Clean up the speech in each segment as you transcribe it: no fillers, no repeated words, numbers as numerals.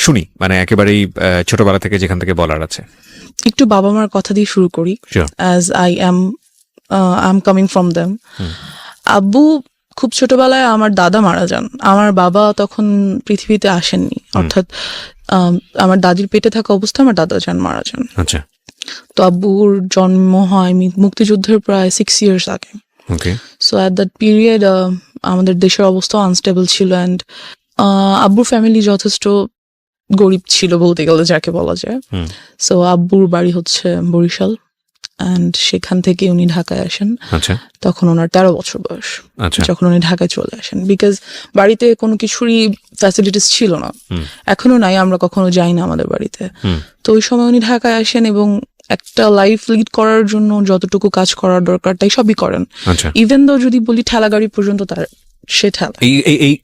শুনি, মানে একেবারেই ছোটবেলা থেকে যেখান থেকে বলার আছে। একটু বাবা মার কথা দিয়ে শুরু করি, as I am coming from them. আব্বু খুব ছোটবেলায় আমার দাদা মারা যান, আমার বাবা তখন পৃথিবীতে আসেননি, অর্থাৎ আমার দাদির পেটে থাকা অবস্থায় আমার দাদা মারা যান। আচ্ছা। তো আব্বুর জন্ম হয় মুক্তিযুদ্ধের প্রায় 6 years আগে। সো অ্যাট দ্যাট পিরিয়ড আমাদের দেশের অবস্থা আনস্টেবল ছিল, অ্যান্ড আব্বুর ফ্যামিলি যথেষ্ট গরিব ছিল বলতে গেলে, যাকে বলা যায়। সো আব্বুর বাড়ি হচ্ছে বরিশাল, অ্যান্ড সেখান থেকে উনি ঢাকায় আসেন। তখন ওনার 13 বছর বয়স যখন উনি ঢাকায় চলে আসেন, বিকজ বাড়িতে কোনো কিছুরই ফ্যাসিলিটিস ছিল না, এখনো নাই, আমরা কখনো যাই না আমাদের বাড়িতে। তো ওই সময় উনি ঢাকায় আসেন এবং একটা লাইফ লিড করার জন্য যতটুকু কাজ করার দরকার তাই সবই করেন। ইভেন দো যদি বলি ঠেলা গাড়ি পর্যন্ত তার সে ঠেলা।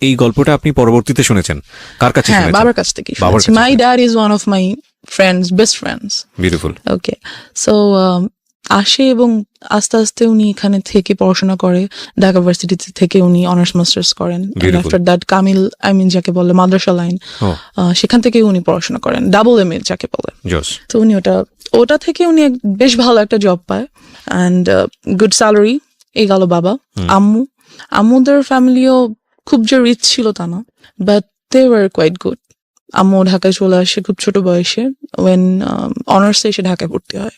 এই গল্পটা আপনি পরবর্তীতে শুনেছেন কার কাছে? হ্যাঁ, বাবার কাছ থেকে শুনেছি। My dad is one of my friends, best friends. Beautiful. Okay, so আসে এবং আস্তে আস্তে উনি এখানে থেকে পড়াশোনা করে, ঢাকা ভার্সিটি থেকে উনি অনার্স মাস্টার্স করেন। আফটার দ্যাট কামিল, যাকে বলে মাদ্রাসা লাইন, সেখান থেকে উনি পড়াশোনা করেন, ডাবল MA যাকে বলে। তো উনি ওটা থেকে উনি বেশ ভালো একটা জব পায়, অ্যান্ড গুড স্যালারি। এই গেল বাবা। আম্মুদের ফ্যামিলিও খুব যে রিচ ছিল তা না, but they were quite good. আম্মু ঢাকায় চলে আসে খুব ছোট বয়সে, ওয়েন অনার্সে এসে ঢাকায় ভর্তি হয়।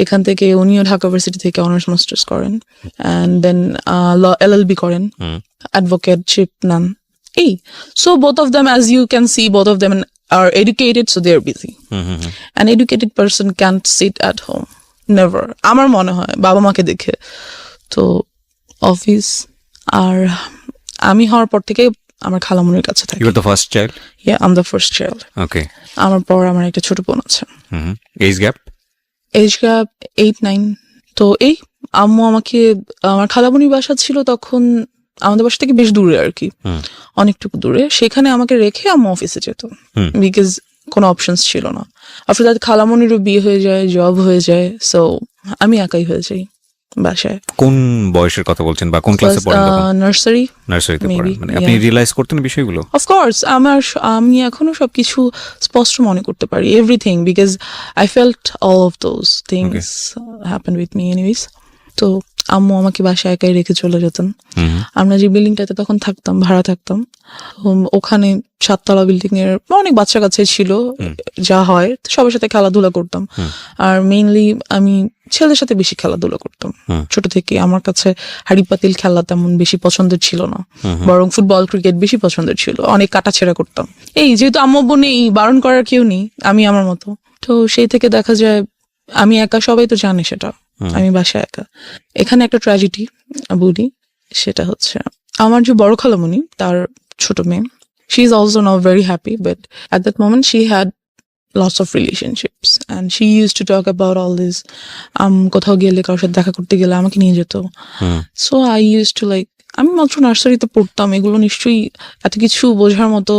এখান থেকে উনিও ঢাকা ভার্সিটি থেকে অনার্স মাস্টার্স করেন, অ্যান্ড দেন LLB করেন, অ্যাডভোকেটশিপ নেন। So both of them, as you can see, both of them are educated, so they are busy. An educated person can't sit at home, never. আমার মনে হয় বাবা মাকে দেখে। তো অফিস, আর আমি হওয়ার পর থেকে আমার খালামুনির কাছে থাকি। You are the first child? Yeah, I'm the first child. Okay. আমার পর আমার একটা ছোট বোন আছে। Age gap 8-9। তো আম্মু আমাকে, আমার খালামুনির বাসা ছিল তখন আমাদের বাসা থেকে বেশ দূরে আর কি, অনেকটুকু দূরে। সেখানে আমাকে রেখে আম্মু অফিসে যেত, বিকজ কোনো অপশনস ছিল না। আফটার দ্যাট খালামুনিরও বিয়ে হয়ে যায়, জব হয়ে যায়, সো আমি একাই হয়ে যাই বাসায়। কোন বয়সের কথা বলছেন বা কোন ক্লাসে পড়েন তখন? নার্সারিতে পড়েন। মানে আপনি রিয়েলাইজ করতেন বিষয়গুলো? অফকোর্স, আমি এখনো সবকিছু স্পষ্ট মনে করতে পারি, everything, because I felt all of those things happen with me anyways. তো আম্মু আমাকে বাসায় একাই রেখে চলে যেতেন। আমরা যে বিল্ডিংটাতে তখন থাকতাম, ভাড়া থাকতাম, ওখানে 7 তলা বিল্ডিং এর অনেক বাচ্চা কাছে ছিল, যা হয় সবার সাথে খেলাধুলা করতাম। আর মেইনলি আমি ছেলেদের সাথে বেশি খেলাধুলা করতাম ছোট থেকে। আমার কাছে হাড়ি পাতিল খেলা তেমন বেশি পছন্দের ছিল না, বরং ফুটবল ক্রিকেট বেশি পছন্দের ছিল। অনেক কাটাছেড়া করতাম। যেহেতু আম্মু নেই, বারণ করার কেউ নেই, আমি আমার মতো। তো সেই থেকে দেখা যায় আমি একা, সবাই তো জানে সেটা, আমি বাসায় একা। এখানে একটা ট্র্যাজেডি বলি, সেটা হচ্ছে আমার যে বড় খালামণি, তার ছোট মেয়ে, she is also now very happy, but at that moment she had lots of relationships and she used to talk about all this. কোথাও গেলে, কারোর সাথে দেখা করতে গেলে আমাকে নিয়ে যেত। So I used to আমি মাত্র নার্সারিতে পড়তাম, এগুলো নিশ্চয়ই এত কিছু বোঝার মতো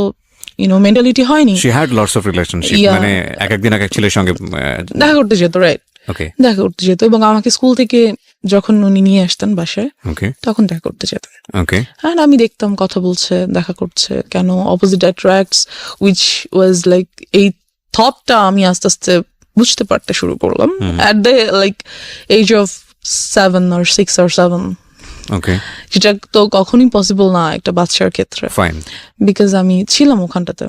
মেন্টালিটি হয়নি। She had lots of relationships, মানে একদিন এক ছেলের সঙ্গে দেখা করতে যেত, রাইট? দেখা করতে যেত, এবং আমাকে স্কুল থেকে যখন উনি নিয়ে আসতেন বাসায়, তখন দেখা করতে যেতেন। আর আমি দেখতাম কথা বলছে, দেখা করছে, কেন অপোজিট অ্যাট্রাক্টস, উইচ ওয়াজ এই থটটা আমি আস্তে আস্তে বুঝতে পারতে শুরু করলাম at the age of 7 or 6 or 7। যেটা তো কখনই পসিবল না একটা বাচ্চার ক্ষেত্রে, বিকজ আমি ছিলাম ওখানটাতে।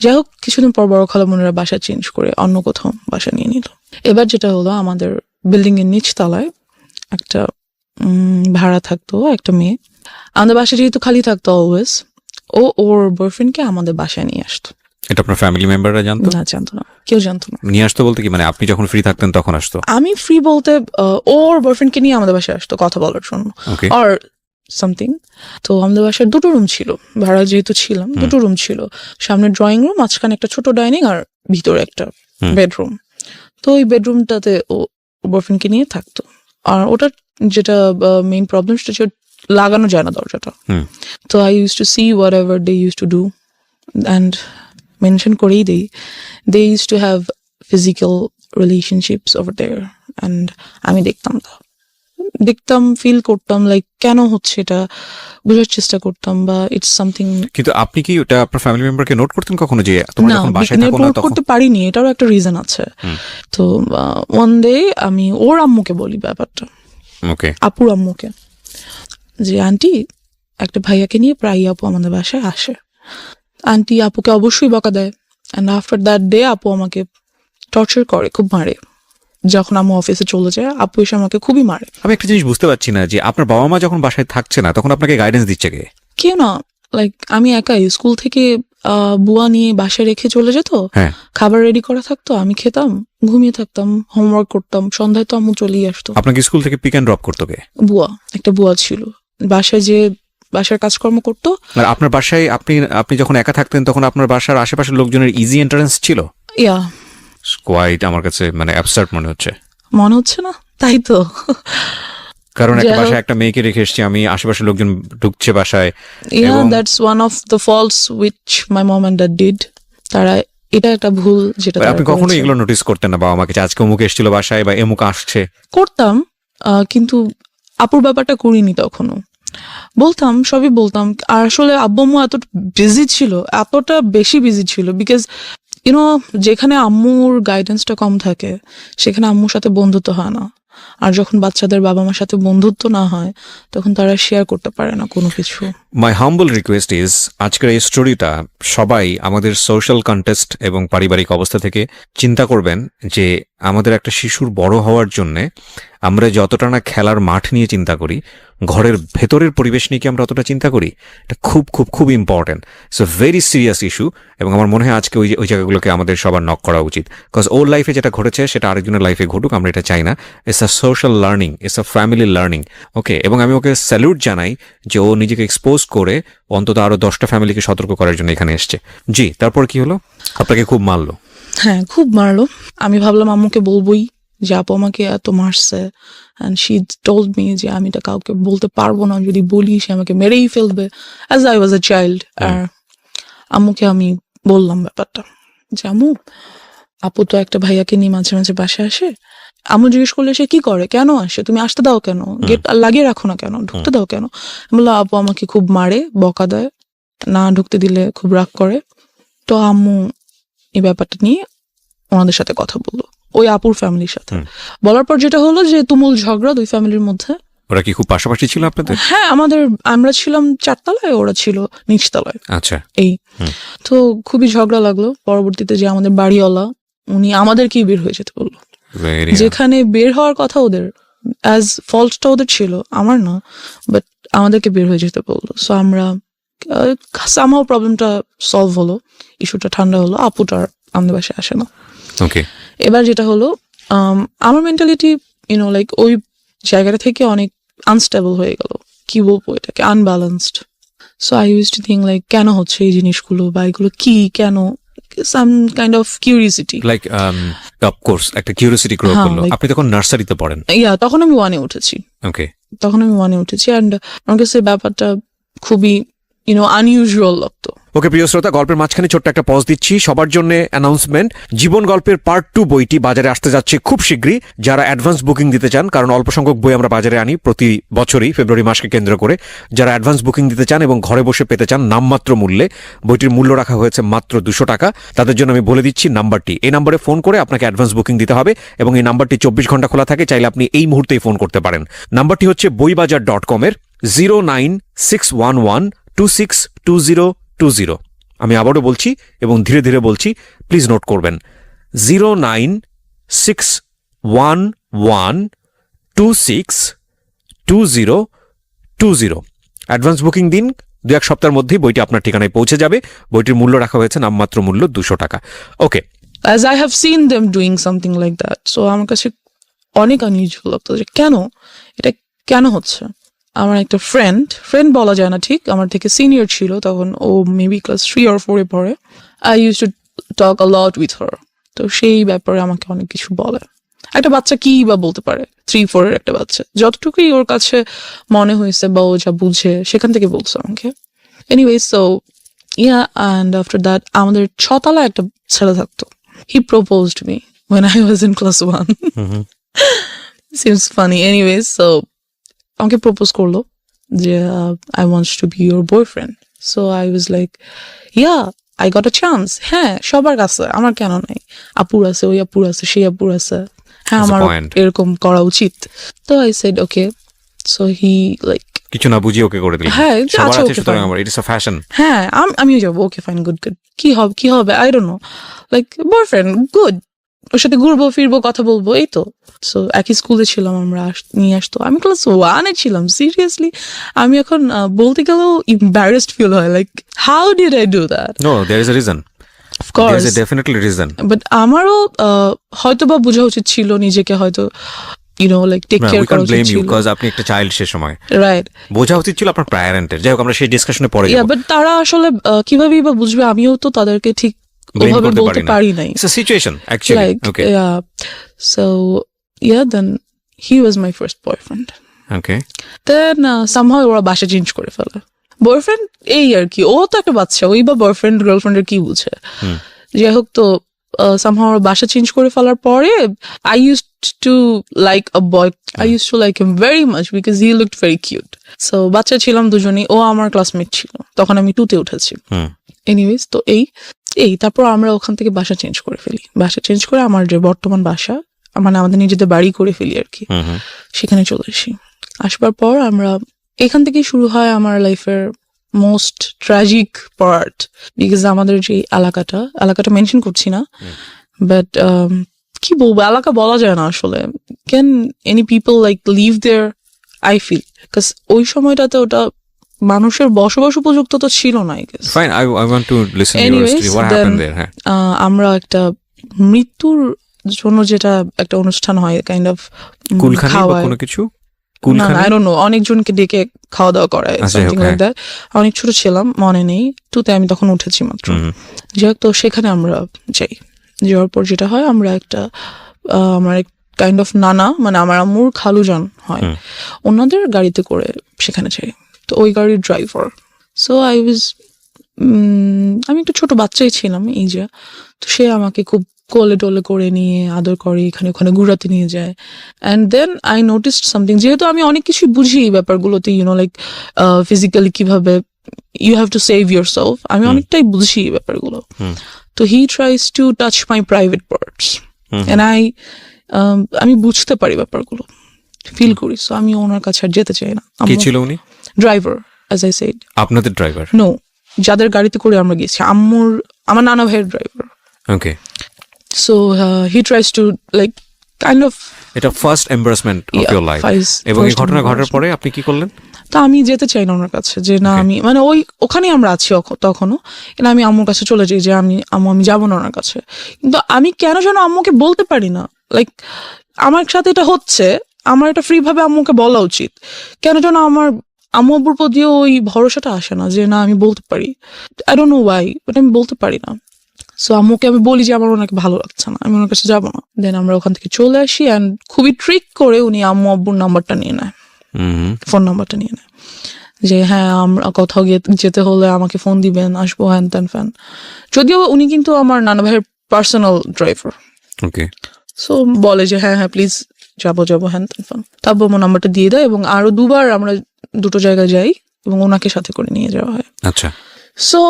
যাই হোক, কিছুদিন পর বড় খালামুনিরা বাসা চেঞ্জ করে অন্য কোথাও বাসা নিয়ে নিল। এবার যেটা হলো, আমাদের বিল্ডিং এর নিচ তলায় একটা ভাড়া থাকতো একটা মেয়ে। আমাদের বাসা যেহেতু খালি থাকতো অলওয়েজ, ওর বয়ফ্রেন্ডকে আমাদের বাসায় নিয়ে আসতো। এটা আপনার ফ্যামিলি মেম্বাররা জানতো? না, জানতো না, কেউ জানতো না। নিয়ে আসতো বলতে কি, মানে আপনি যখন ফ্রি থাকতেন তখন আসতো? আমি ফ্রি বলতে ওর বয়ফ্রেন্ডকে নিয়ে আমাদের বাসায় আসতো কথা বলার জন্য, অর সামথিং। তো আমাদের বাসায় 2টো রুম ছিল, ভাড়া যেহেতু ছিলাম, 2টো রুম ছিল। সামনে ড্রয়িং রুম, মাঝখানে একটা ছোট ডাইনিং, আর ভিতরে একটা বেডরুম। তো ওই বেডরুমটাতে ও বয়ফ্রেন্ডকে নিয়ে থাকতো। আর ওটা যেটা মেইন প্রবলেম, সেটা লাগানো যায় না দরজাটা। তো I use to see whatever they use to do, and mention করেই দেই, they use to have physical relationships over there, and আমি দেখতাম তা। দেখতাম, ফিল করতাম লাইক কেন হচ্ছে এটা, বোঝার চেষ্টা করতাম, বা ইটস সামথিং। কিন্তু আপনি কি ওটা আপনার ফ্যামিলি মেম্বারকে নোট করতেন কখনো যে তোমরা না, যখন বাসায় থাকো না নোট তখন? করতে পারিনি, এটারও একটা রিজন আছে। তো ওয়ান ডে আমি ওর আম্মুকে বলি ব্যাপারটা, ওকে, আপুর আম্মুকে, যে আন্টি একটা ভাইয়াকে নিয়ে প্রায় আপু আমাদের বাসায় আসে। আন্টি আপুকে অবশ্যই বকা দেয়, অ্যান্ড আফটার দ্যাট ডে আপু আমাকে টর্চার করে, খুব মারে। যখন আম্মু অফিসে চলে যায় আপু এসে আমাকে খুবই মারে। আমি একটা জিনিস বুঝতে পারছি না যে আপনার বাবা মা যখন বাসায় থাকছে না তখন আপনাকে গাইডেন্স দিচ্ছে কে? কেউ না, লাইক আমি একাই স্কুল থেকে বুয়া নিয়ে বাসায় রেখে চলে যেত, হ্যাঁ, খাবার রেডি করা থাকতো, আমি খেতাম, ঘুমিয়ে থাকতাম, হোমওয়ার্ক করতাম, সন্ধ্যায় তো আম্মু চলেই আসতো। আপনাকে স্কুল থেকে পিক অ্যান্ড ড্রপ করতো কে? বুয়া, একটা বুয়া ছিল বাসায়, যে বাসার কাজকর্ম করতো। আর আপনার বাসায় আপনি যখন একা থাকতেন তখন আপনার বাসার আশেপাশের লোকজনের ইজি এন্ট্রান্স ছিল? ইয়া, কোয়াইট আমার কাছে মানে অ্যাবসার্ড মনে হচ্ছে। মনে হচ্ছে না? তাই তো। কারণ একটা যাই হোক। বাসায় একটা মেয়েকে রেখে এসেছি আমি, আশেপাশের লোকজন ঢুকছে বাসায়। Yeah, এবং- that's one of the faults which my mom and dad did. তারা, এটা একটা ভুল যেটা তারা আপনি কখনো করেছে। এগুলো নোটিস করতেন না বাবা মাকে যে আজকে অমুক এসেছিল বাসায় বা এমুক আসছে? করতাম, কিন্তু আপুর ব্যাপারটা করিনি তখনও। বলতাম, সবই বলতাম। আর আসলে আব্বু আম্মু এত বিজি ছিল, এতটা বেশি বিজি ছিল, বিকজ ইউনো যেখানে আম্মুর গাইডেন্সটা কম থাকে সেখানে আম্মুর সাথে বন্ধুত্ব হয় না। আর যখন বাচ্চাদের বাবা মার সাথে বন্ধুত্ব না হয় তখন তারা শেয়ার করতে পারে না কোনো কিছু। মাই হাম্বল রিকোয়েস্ট ইজ, আজকের এই স্টোরিটা সবাই আমাদের সোশ্যাল কন্টেস্ট এবং পারিবারিক অবস্থা থেকে চিন্তা করবেন যে আমাদের একটা শিশুর বড় হওয়ার জন্যে আমরা যতটা না খেলার মাঠ নিয়ে চিন্তা করি, ঘরের ভেতরের পরিবেশ নিয়ে কি আমরা অতটা চিন্তা করি? এটা খুব খুব খুব important. It's a very serious issue, এবং আমার মনে হয় আজকে ওই জায়গাগুলোকে আমাদের সবার নক করা উচিত। বিকজ ওর লাইফে যেটা ঘটেছে সেটা আরেকজনের লাইফে ঘটুক, আমরা এটা চাই না। It's a social learning, it's a family learning. Okay, এবং আমি ওকে স্যালুট জানাই যে ও নিজেকে এক্সপোজ করে অন্তত আরো 10টা ফ্যামিলিকে সতর্ক করার জন্য এখানে এসছে। জি, তারপর কি হলো? আপনাকে খুব মারলো? হ্যাঁ, খুব মারলো। আমি ভাবলাম আম্মুকে বলবোই যে আপু আমাকে এত মারছে, অ্যান্ড শি টোল্ড মি যে আমি এটা কাউকে বলতে পারবো না, যদি বলি সে আমাকে মেরেই ফেলবে, as I was a child. আর আম্মুকে আমি বললাম ব্যাপারটা, যে আম্মু আপু তো একটা ভাইয়াকে নিয়ে মাঝে মাঝে বাসায় আসে। আম্মু জিজ্ঞেস করলে সে কি করে, কেন আসে, তুমি আসতে দাও কেন, গেট লাগিয়ে রাখো না কেন, ঢুকতে দাও কেন? আমি বললাম আপু আমাকে খুব মারে, বকা দেয়, না ঢুকতে দিলে খুব রাগ করে। তো আম্মু এই ব্যাপারটা নিয়ে ওনাদের সাথে কথা বললো, ওই আপুর ফ্যামিলির সাথে। বলার পর যেটা হলো যে তুমুল ঝগড়া দুই ফ্যামিলির মধ্যে। ওরা কি খুব পাশাপাশি ছিল আপনাদের? হ্যাঁ, আমরা ছিলাম 4 তলায়, ওরা ছিল নিচতলায়। আচ্ছা, এই তো খুবই ঝগড়া লাগলো। পরবর্তীতে যে আমাদের বাড়িওয়ালা, উনি আমাদেরকেই বের হয়ে যেতে বললো, ভেরি যেখানে বের হওয়ার কথা ওদের, অ্যাজ ফল্টটা ওদের ছিল, আমার না, বাট আমাদেরকে বের হয়ে যেতে বললো। সো আমরা সামহাও প্রবলেমটা সলভ হলো, ইস্যুটা ঠান্ডা হলো, আপুটা আর আমাদের বাসায় আসে না। ওকে। এবার যেটা হলো, আমার মেন্টালিটি লাইক ওই জায়গাটা থেকে অনেক আনস্টেবল হয়ে গেল, কি বলবো এটাকে, unbalanced. So I use to think like কেন হচ্ছে এই জিনিসগুলো, বা এগুলো কি, কেন, some kind of curiosity. Like of course একটা কিউরিওসিটি গ্রো হ্যাঁ, করলো। like- আপনি তখন নার্সারিতে পড়েন? তখন আমি 1-এ উঠেছি। ওকে, অ্যান্ড আমার কাছে ব্যাপারটা খুবই আনইউজুয়াল লাগতো। ওকে প্রিয় শ্রোতা, গল্পের মাঝখানে ছোট্ট একটা পজ দিচ্ছি সবার জন্য অ্যানাউন্সমেন্ট। জীবন গল্পের পার্ট 2 বইটি বাজারে আসতে যাচ্ছে খুব শীঘ্রই। যারা অ্যাডভান্স বুকিং দিতে চান, কারণ অল্প সংখ্যক বই আমরা বাজারে আনি প্রতি বছরই ফেব্রুয়ারি মাসকে কেন্দ্র করে, যারা অ্যাডভান্স বুকিং দিতে চান এবং ঘরে বসে পেতে চান নামমাত্র মূল্যে, বইটির মূল্য রাখা হয়েছে মাত্র 200 টাকা। তাদের জন্য আমি বলে দিচ্ছি নাম্বারটি, এই নাম্বারে ফোন করে আপনাকে অ্যাডভান্স বুকিং দিতে হবে, এবং এই নাম্বারটি 24 ঘন্টা খোলা থাকে, চাইলে আপনি এই মুহূর্তেই ফোন করতে পারেন। নাম্বারটি হচ্ছে boibajar.com এর 09611262020। আমি আবারও বলছি এবং ধীরে ধীরে বলছি, প্লিজ নোট করবেন, 09611262020। অ্যাডভান্স বুকিং দিন, 2-1 সপ্তাহের মধ্যেই বইটি আপনার ঠিকানায় পৌঁছে যাবে। বইটির মূল্য রাখা হয়েছে নামমাত্র মূল্য 200 টাকা। ওকে, As I have seen them doing something like that, so আমার কাছে অনেক আনইউজুয়াল লাগতো যে এটা কেন হচ্ছে। আমার একটা ফ্রেন্ড বলা যায় না ঠিক, আমার থেকে সিনিয়র ছিল তখন, ও মেবি ক্লাস 3 or 4-এ পড়ে। I use to talk a lot with her. তো সেই ব্যাপারে আমাকে অনেক কিছু বলে। একটা বাচ্চা কি বা বলতে পারে, 3-4-এর একটা বাচ্চা, যতটুকুই ওর কাছে মনে হয়েছে বা ও যা বুঝে সেখান থেকে বলছে আমাকে। Anyway, so and after that আমাদের 6 তলায় একটা ছেলে থাকতো। He proposed me when I was in class 1. Seems funny. Anyways, so আমাকে প্রপোজ করলো যে I wants to B your boyfriend. So I was like yeah I got a chance. হ্যাঁ, সবার কাছে, আমার কেন নাই? আপুর আছে, ওই আপুর আছে, সেই আপুর আছে, হ্যাঁ That's a আমার point. এরকম করা উচিত। তো I said okay. So he like কিছু না বুঝিয়ে ওকে করে দিলেন। হ্যাঁ, সবার আচ্ছা, আছে, okay, সুতরাং fine. আমার ইট ইস আ ফ্যাশন। হ্যাঁ আমিও যাবো, ওকে ফাইন, গুড গুড। কি হবে I don't know, like boyfriend, good, ওর সাথে ঘুরবো ফিরবো, কথা বলবো, এই তো। সো একই স্কুলে ছিলাম আমরা, নিয়ে আসতো। আমি ক্লাস 1-এ ছিলাম, সিরিয়াসলি। আমি এখন বলতে গেলেও এম্বারেসড ফিল হয়, like how did I do that? No, there is a reason, of there course, is a definitely reason. But আমারও হয়তো বা বোঝা উচিত ছিল নিজেকে, হয়তো লাইক টেক কেয়ার উই করা ক্যান উচিত ব্লেম ইউ ছিল, বিকজ আপনি একটা চাইল্ড সে সময়, রাইট? বোঝা উচিত ছিল আপনার প্যারেন্টের। যাই হোক, আমরা সেই ডিসকাশনে পরে ইয়া, যাব। বাট তারা আসলে কিভাবেই বা বুঝবে? আমিও তো তাদেরকে ঠিক Blame ওভাবে করতে বলতে পারি না। পারি নাই। It's a situation, actually. Like, Okay. yeah. So, yeah, then he was my first boyfriend. Okay. Then somehow ওরা বাসা চেঞ্জ করে ফেলে। বয়ফ্রেন্ড এই আর কি, ও তো একটা বাচ্চা, ওই বা বয়ফ্রেন্ড গার্লফ্রেন্ডের কি বুঝে? যাই হোক, তো somehow ওরা বাসা চেঞ্জ করে ফেলার পরে I used to like a boy. I used to like him very much because he looked very cute. So বাচ্চা ছিলাম দুজনেই, ও আমার ক্লাসমেট ছিল, তখন আমি 2-তে উঠেছি। এনিওয়েজ, তো এই তারপর আমরা ওখান থেকে বাসা চেঞ্জ করে ফেলি। বাসা চেঞ্জ করে আমার যে বর্তমান বাসা, মানে আমাদের নিজেদের বাড়ি করে ফেলি আর কি, সেখানে চলে আসি। আসবার পর আমরা এখান থেকেই শুরু হয় আমার লাইফের মোস্ট ট্র্যাজিক পার্ট, বিকজ আমাদের যে এলাকাটা মেনশন করছি না, বাট কি বলবো, এলাকা বলা যায় না আসলে। Can any people like leave there? I feel, because ওই সময়টাতে ওটা মানুষের বসবাস উপযুক্ত তো ছিল না। Fine, I want to listen to your Anyways, story. What then, happened there? হ্যাঁ, আমরা একটা মৃত্যুর জন্য যেটা একটা অনুষ্ঠান হয়, কাইন্ড অফ কুলখানি বা কোনো কিছু, কুলখানি, আই ডোন্ট নো, অনেকজনকে ডেকে খাওয়া দাওয়া করায়, সামথিং লাইক দ্যাট। অনেক ছোট ছিলাম, মনে নেই, 2-তে আমি তখন উঠেছি মাত্র। যাই হোক, তো সেখানে আমরা যাই। যাওয়ার পর যেটা হয়, আমরা একটা আমার এক কাইন্ড অফ নানা, মানে আমার আম্মুর খালুজান হয়, ওনাদের গাড়িতে করে সেখানে যাই। তো ওই গাড়ির ড্রাইভার। সো আমি একটা ছোট বাচ্চাই ছিলাম, এই যে। তো সে আমাকে খুব কোলে টোলে করে নিয়ে আদর করে, এখানে ওখানে ঘুরাতে নিয়ে যায়। And then I noticed something, যেহেতু আমি অনেক কিছু বুঝি এই ব্যাপারগুলোতে, লাইক ফিজিক্যালি কিভাবে you have to save yourself, আমি অনেকটাই বুঝি এই ব্যাপারগুলো। তো he tries to touch my private parts, and আমি বুঝতে পারি ব্যাপারগুলো, ফিল করি। সো আমি ওনার কাছে আর যেতে চাই না। কি ছিল উনি? Driver, as I said. আপনাদের ড্রাইভার? নো, যাদের গাড়িতে করে আমরা গেছি, আমার নানা ভাইয়ের ড্রাইভার। Okay. So he tries to like kind of, এটা first embarrassment of your life. এবং এই ঘটনা ঘটার পরে আপনি কি করলেন? তা আমি যেতে চাই না ওনার কাছে, যে না, আমি মানে ওখানেই আমরা আছি তখনও, কিন্তু আমি আম্মুর কাছে চলে যাই, যে আমি যাবো না ওনার কাছে। কিন্তু আমি কেন যেন আম্মুকে বলতে পারি না, লাইক আমার সাথে এটা হচ্ছে, আমার এটা ফ্রি ভাবে আম্মুকে বলা উচিত, কেন যেন আমার আম্মু আব্বুর প্রতিও ওই ভরসাটা আসে না, যে না আমি বলতে পারি। I don't no Y, but আমি বলতে পারি না। সো আম্মুকে আমি বলি যে আমার ওনাকে ভালো লাগছে না, আমি ওনার কাছে যাবো না। দেন আমরা ওখান থেকে চলে আসি, অ্যান্ড খুবই ট্রিক করে উনি আম্মু আব্বুর নাম্বারটা নিয়ে নেয়, ফোন নাম্বারটা নিয়ে নেয়, যে হ্যাঁ আমরা কোথাও যেতে হলে আমাকে ফোন দিবেন, আসবো, হ্যান ত্যান ফ্যান। যদিও উনি কিন্তু আমার নানা ভাইয়ের পার্সোনাল ড্রাইভার। ওকে। সো বলে যে হ্যাঁ প্লিজ যাবো হ্যান ত্যান ফ্যান। তারপর আমার নাম্বারটা দিয়ে দেয়, এবং আরো 2বার আমরা 2টো জায়গায় যাই, এবং ওনাকে সাথে করে নিয়ে যাওয়া হয়। আচ্ছা। সো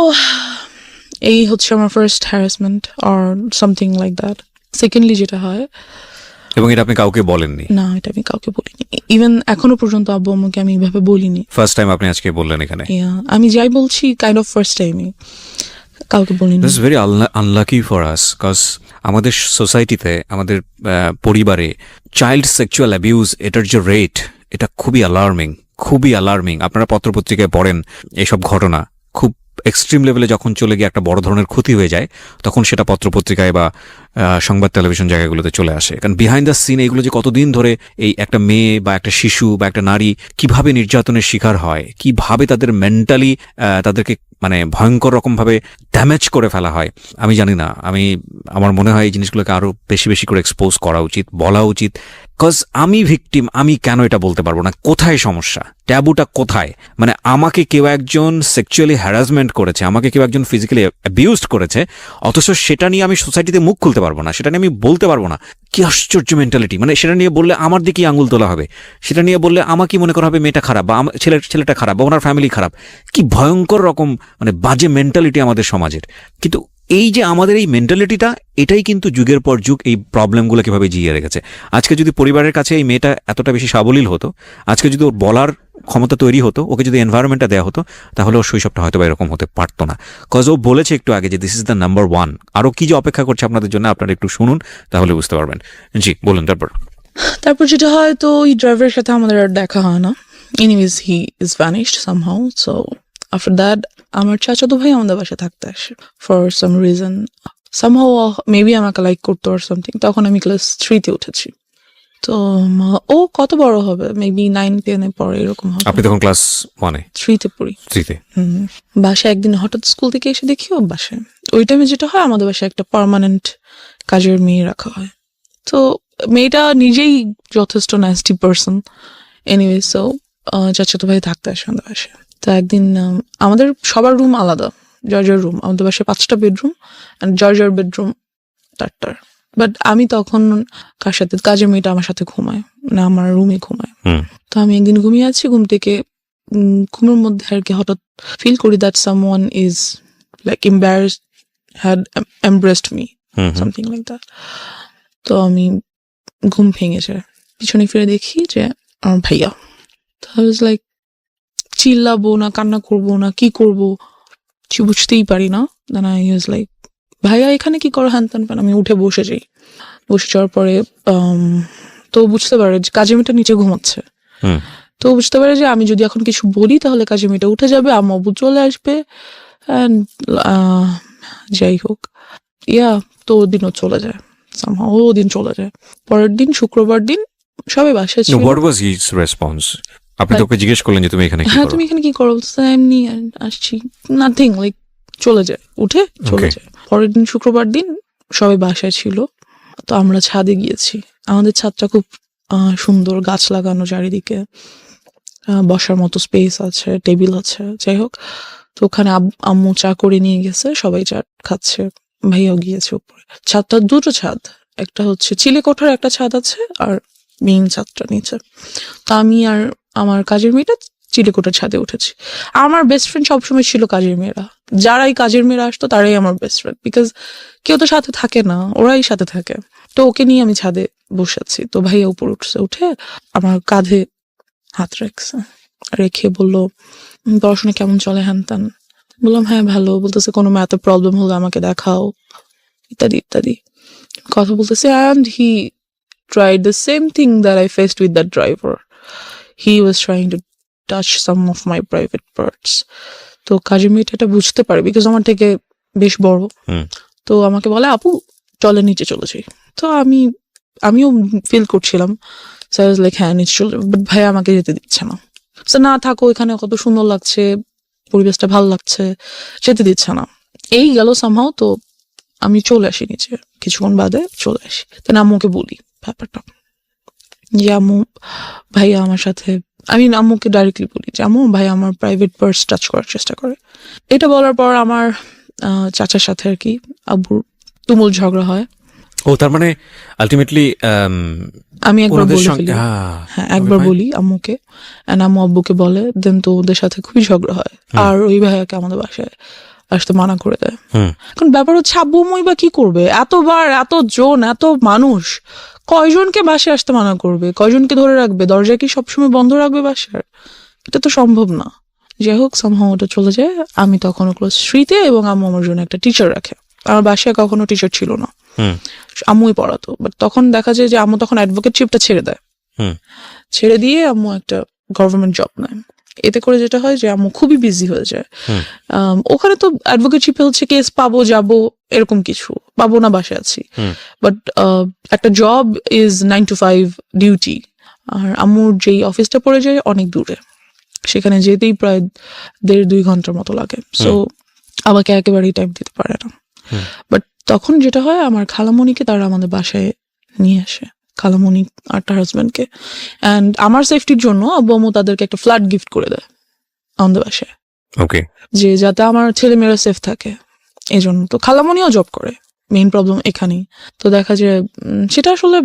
এই হচ্ছে আমার first harassment or something like that. Secondly যেটা হয়, এবং এটা আপনি কাউকে বলেননি? না, এটা আমি কাউকে বলিনি। ইভেন এখনো পর্যন্ত আব্বু আম্মুকে আমি এইভাবে বলিনি। ফার্স্ট টাইম আপনি আজকে বললেন এখানে? আমি যাই বলছি কাইন্ড অফ ফার্স্ট টাইমই, কাউকে বলিনি। This is very unlucky for us, because আমাদের সোসাইটিতে, আমাদের পরিবারে চাইল্ড সেক্সুয়াল অ্যাবিউজ, এটার যে রেট, এটা খুবই অ্যালার্মিং। আপনারা পত্রপত্রিকায় পড়েন এইসব ঘটনা, খুব এক্সট্রিম লেভেলে যখন চলে গিয়ে একটা বড় ধরনের ক্ষতি হয়ে যায়, তখন সেটা পত্রপত্রিকায় বা সংবাদ টেলিভিশন জায়গাগুলোতে চলে আসে। কারণ বিহাইন্ড দ্য সিন এইগুলো যে কতদিন ধরে এই একটা মেয়ে বা একটা শিশু বা একটা নারী কিভাবে নির্যাতনের শিকার হয়, কিভাবে তাদের মেন্টালি তাদেরকে মানে ভয়ঙ্কর রকম ভাবে ড্যামেজ করে ফেলা হয়, আমি জানি না। আমার মনে হয় এই জিনিসগুলোকে আরো বেশি করে এক্সপোজ করা উচিত, বলা উচিত। বিকজ আমি ভিকটিম, আমি কেন এটা বলতে পারবো না? কোথায় সমস্যা? ট্যাবুটা কোথায়? মানে আমাকে কেউ একজন সেক্সুয়ালি হ্যারাসমেন্ট করেছে, আমাকে কেউ একজন ফিজিক্যালি অ্যাবিউজড করেছে, অথচ সেটা নিয়ে আমি সোসাইটিতে মুখ খুলতে পারবো পারবো না, সেটা নিয়ে আমি বলতে পারবো না। কি আশ্চর্য মেন্টালিটি! মানে সেটা নিয়ে বললে আমার দিকেই আঙুল তোলা হবে, সেটা নিয়ে বললে আমাকে মনে করা হবে মেয়েটা খারাপ বা ছেলেটা খারাপ বা ওনার ফ্যামিলি খারাপ। কি ভয়ঙ্কর রকম মানে বাজে মেন্টালিটি আমাদের সমাজের। কিন্তু এই যে আমাদের এই মেন্টালিটিটা, এটাই কিন্তু যুগের পর যুগ এই প্রবলেমগুলো কিভাবে জিয়ে রেখেছে। আজকে যদি পরিবারের কাছে এই মেয়েটা এতটা বেশি সাবলীল হতো, আজকে যদি ওর বলার ক্ষমতা তৈরি হতো, ওকে যদি এনভায়রনমেন্টটা দেওয়া হতো, তাহলে ওর শৈশবটা হয়তো এরকম হতে পারতো না। কজ ও বলেছে একটু আগে যে this is the number one. আরও কি যে অপেক্ষা করছে আপনাদের জন্য, আপনারা একটু শুনুন, তাহলে বুঝতে পারবেন। জি বলুন। তারপর যেটা হয়, তো ওই ড্রাইভারের সাথে আমাদের আর দেখা হয় না। Anyways he is vanished somehow. So after that আমার চাচাতো ভাই আমাদের বাসায় থাকতে আসে for some reason. Somehow maybe আমাকে লাইক করতো আর সামথিং। তখন আমি ক্লাস 3-তে উঠেছি। তো ও কত বড় হবে, মেবি 9-10 পরে এরকম হবে। আপনি তখন ক্লাস 1-এ? 3-তে পড়ি। 3-তে? বাসায় একদিন হঠাৎ স্কুল থেকে এসে দেখি ও বাসায়। ওই টাইমে যেটা হয়, আমাদের বাসায় একটা পার্মানেন্ট কাজের মেয়ে রাখা হয়। তো মেয়েটা নিজেই যথেষ্ট ন্যাস্টি পার্সন। এনিওয়ে, সো চাচাতো ভাই থাকতে আসে আমাদের বাসায়। তো একদিন আমাদের সবার রুম আলাদা, জর্জার রুম। আমাদের বাসায় 5টা বেডরুম, অ্যান্ড জর্জার বেডরুম 4টার। বাট আমি তখন কার সাথে, কাজের মেয়েটা আমার সাথে ঘুমায়, মানে আমার রুমে ঘুমায়। তো আমি একদিন ঘুমিয়ে আছি, ঘুম থেকে ঘুমের মধ্যে আর কি হঠাৎ ফিল করি that someone is like embarrassed, had embraced me, something like that. তো আমি ঘুম ভেঙে যায়, পিছনে ফিরে দেখি যে আমার ভাইয়া। তো আই ওয়াজ লাইক, চিল্লাবো না কান্না করবো না কি করবো কিছু বুঝতেই পারি না। দেন আই ওয়াজ লাইক, ভাইয়া এখানে কি করো, হ্যান ত্যান। আমি উঠে বসে যাই। বসে যাওয়ার পরে তো বুঝতে পারে যে কাজের মেয়েটা নিচে ঘুমাচ্ছে। তো বুঝতে পারে যে আমি যদি এখন কিছু বলি তাহলে কাজের মেয়েটা উঠে যাবে, আম্মু আব্বু চলে আসবে, অ্যান্ড যাই হোক তো ওদিনও চলে যায়। ও দিন চলে যায়। পরের দিন শুক্রবার দিন সবাই বাসায় ছিল। What was his response? আপনি তোকে জিজ্ঞেস করলেন যে তুমি এখানে কি হ্যাঁ, করো? তুমি এখানে কি করো? এমনি আসছি, নাথিং, লাইক চলে যায়, উঠে চলে যায়। পরের দিন শুক্রবার দিন সবাই বাসায় ছিল, তো আমরা ছাদে গিয়েছি। আমাদের ছাদটা খুব সুন্দর, গাছ লাগানো চারিদিকে, বসার মতো স্পেস আছে, টেবিল আছে, যাই হোক। তো ওখানে আম্মু চা করে নিয়ে গেছে, সবাই চা খাচ্ছে, ভাইয়াও গিয়েছে উপরে। ছাদটা 2টো ছাদ, একটা হচ্ছে চিলে কোঠার একটা ছাদ আছে, আর মেইন ছাদটা নিচে। তো আমি আর আমার কাজের মেয়েটা চিলেকোটার ছাদে উঠেছি। আমার বেস্ট ফ্রেন্ড সবসময় ছিল কাজের মেয়েরা। যারাই কাজের মেয়েরা আসতো তারাই আমার বেস্ট ফ্রেন্ড, বিকজ কেউ তো সাথে থাকে না, ওরাই সাথে থাকে। তো ওকে নিয়ে আমি ছাদে বসে আছি। তো ভাইয়া উপর উঠছে, উঠে আমার কাঁধে হাত রেখে বললো, পড়াশোনা কেমন চলে, হ্যান ত্যান। বললাম হ্যাঁ ভালো। বলতেছে কোনো ম্যাথে প্রবলেম হলে আমাকে দেখাও, ইত্যাদি ইত্যাদি কথা বলতেছে। And he tried the same thing that I faced with that driver. He was trying to touch some of my private parts. তো কাজের মেয়েটা এটা বুঝতে পারে, বিকজ আমার থেকে বেশ বড়। তো আমাকে বলে, আপু চলে নিচে চলে যাই। তো আমিও ফিল করছিলাম, লাইক হ্যাঁ নিচে চলে, বাট ভাই আমাকে যেতে দিচ্ছে না। না থাকো, এখানে কত সুন্দর লাগছে, পরিবেশটা ভালো লাগছে, যেতে দিচ্ছে না। এই গেল সামহাও। তো আমি চলে আসি নিচে, কিছুক্ষণ বাদে চলে আসি। তো আম্মুকে বলি ব্যাপারটা, যে আম্মু ভাইয়া আমার সাথে, আমি আম্মুকে ডাইরেক্টলি বলি যে আম্মু ভাইয়া আমার প্রাইভেট পার্স টাচ করার চেষ্টা করে। এটা বলার পর আমার চাচার সাথে আর কি আব্বুর তুমুল ঝগড়া হয়। ও তার মানে আলটিমেটলি আমি একবার বলে ফেলি, হ্যাঁ একবার বলি আম্মুকে, এন্ড আম্মু আব্বুকে বলে, দেন তো ওদের সাথে খুবই ঝগড়া হয়। আর ওই ভাইয়াকে আমাদের বাসায় আসতে মানা করে দেয়। এখন ব্যাপার হচ্ছে আব্বু আম্মুই বা কি করবে, এতবার, এত মানুষ, কয়জনকে বাসায় আসতে মানা করবে, কয়জনকে ধরে রাখবে, দরজা কি সবসময় বন্ধ রাখবে বাসার? এটা তো সম্ভব না। যাই হোক সামহাও ওটা চলে যায়। আমি তখন ক্লাস 3-তে, এবং আম্মু আমার জন্য একটা টিচার রাখে। আমার বাসায় কখনো টিচার ছিল না, আম্মুই পড়াতো। বাট তখন দেখা যায় যে আম্মু তখন অ্যাডভোকেটশিপটা ছেড়ে দেয়, ছেড়ে দিয়ে আম্মু একটা গভর্নমেন্ট জব নেয়। এতে করে যেটা হয় যে আম্মু খুবই বিজি হয়ে যায়। ওখানে তো অ্যাডভোকেটশিপে হচ্ছে কেস পাবো যাবো এরকম কিছু, পাবো না বাসায় আছি। বাট একটা জব ইজ 9 to 5 ডিউটি। আর আম্মুর যেই অফিসটা পড়ে যায় অনেক দূরে, সেখানে যেতেই প্রায় 1.5-2 ঘন্টার মতো লাগে। সো আমাকে একেবারেই টাইম দিতে পারে না। বাট তখন যেটা হয়, আমার খালামণিকে তারা আমাদের বাসায় নিয়ে আসে, খালামণি আর তার হাজব্যান্ডকে। অ্যান্ড আমার সেফটির জন্য আব্বু আম্মু তাদেরকে একটা ফ্ল্যাট গিফট করে দেয় আমাদের বাসায়, ওকে, যে যাতে আমার ছেলে মেয়েরা সেফ থাকে এই জন্য। তো খালামণিও জব করে, মেইন প্রবলেম এখানেই। তো দেখা যায় সেটা আসলে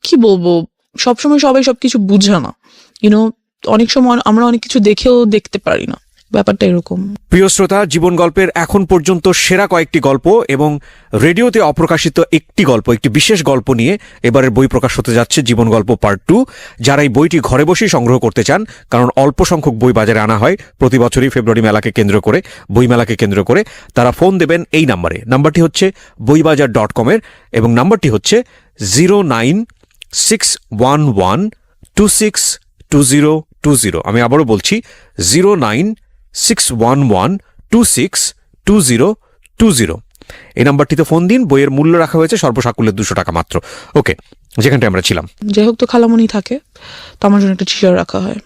কি বলবো, সবসময় সবাই সবকিছু বুঝে না, ইউনো, অনেক সময় আমরা অনেক কিছু দেখেও দেখতে পারি না, ব্যাপারটা এরকম। প্রিয় শ্রোতা, জীবন গল্পের এখন পর্যন্ত সেরা কয়েকটি গল্প এবং রেডিওতে অপ্রকাশিত একটি গল্প, একটি বিশেষ গল্প নিয়ে এবারের বই প্রকাশ হতে যাচ্ছে জীবন গল্প পার্ট 2। যারা এই বইটি ঘরে বসেই সংগ্রহ করতে চান, কারণ অল্প সংখ্যক বই বাজারে আনা হয় প্রতি বছরই ফেব্রুয়ারি মেলাকে কেন্দ্র করে, বইমেলাকে কেন্দ্র করে, তারা ফোন দেবেন এই নাম্বারে। নাম্বারটি হচ্ছে boibajar.com এর এবং নাম্বারটি হচ্ছে 09611262020। আমি আবারও বলছি 09611262020। এই নাম্বারটিতে ফোন দিন। বইয়ের মূল্য রাখা হয়েছে সর্বসাকুল্যে 200 টাকা মাত্র। ওকে, যেখানটায় আমরা ছিলাম। যাই হোক, তো খালামণি থাকে, তো আমার জন্য একটা টিচার রাখা হয়।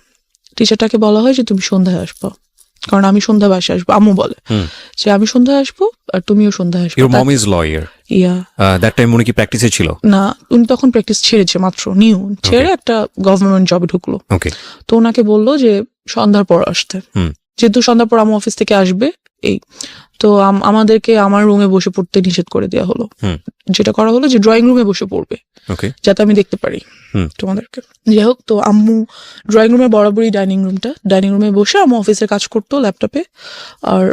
টিচারটাকে বলা হয় যে তুমি সন্ধ্যায় আসবো, কারণ আমি সন্ধ্যা বাসায় আসবো। আম্মু বলে যে আমি সন্ধ্যায় আসবো আর তুমিও সন্ধ্যায় আসবো। Your mom is lawyer. Yeah, That time উনি কি প্র্যাকটিসে ছিল? না, উনি তখন প্র্যাকটিস ছেড়েছে, মাত্র নিউ ছেড়ে একটা গভর্নমেন্ট জবে ঢুকলো। ওকে, তো ওনাকে বললো যে সন্ধ্যার পর আসতে, যেহেতু সন্ধ্যার পর আমার অফিস থেকে আসবে। এই তো আমাদেরকে আমার রুমে বসে পড়তে নিষেধ করে দেওয়া হলো। যেটা করা হলো যে ড্রয়িং রুমে বসে পড়বে, যাতে আমি দেখতে পারি তোমাদেরকে। যাই হোক, তো আম্মু ড্রয়িং রুমে বরাবরই ডাইনিং রুমে বসে আম্মু অফিসের কাজ করতো ল্যাপটপে, আর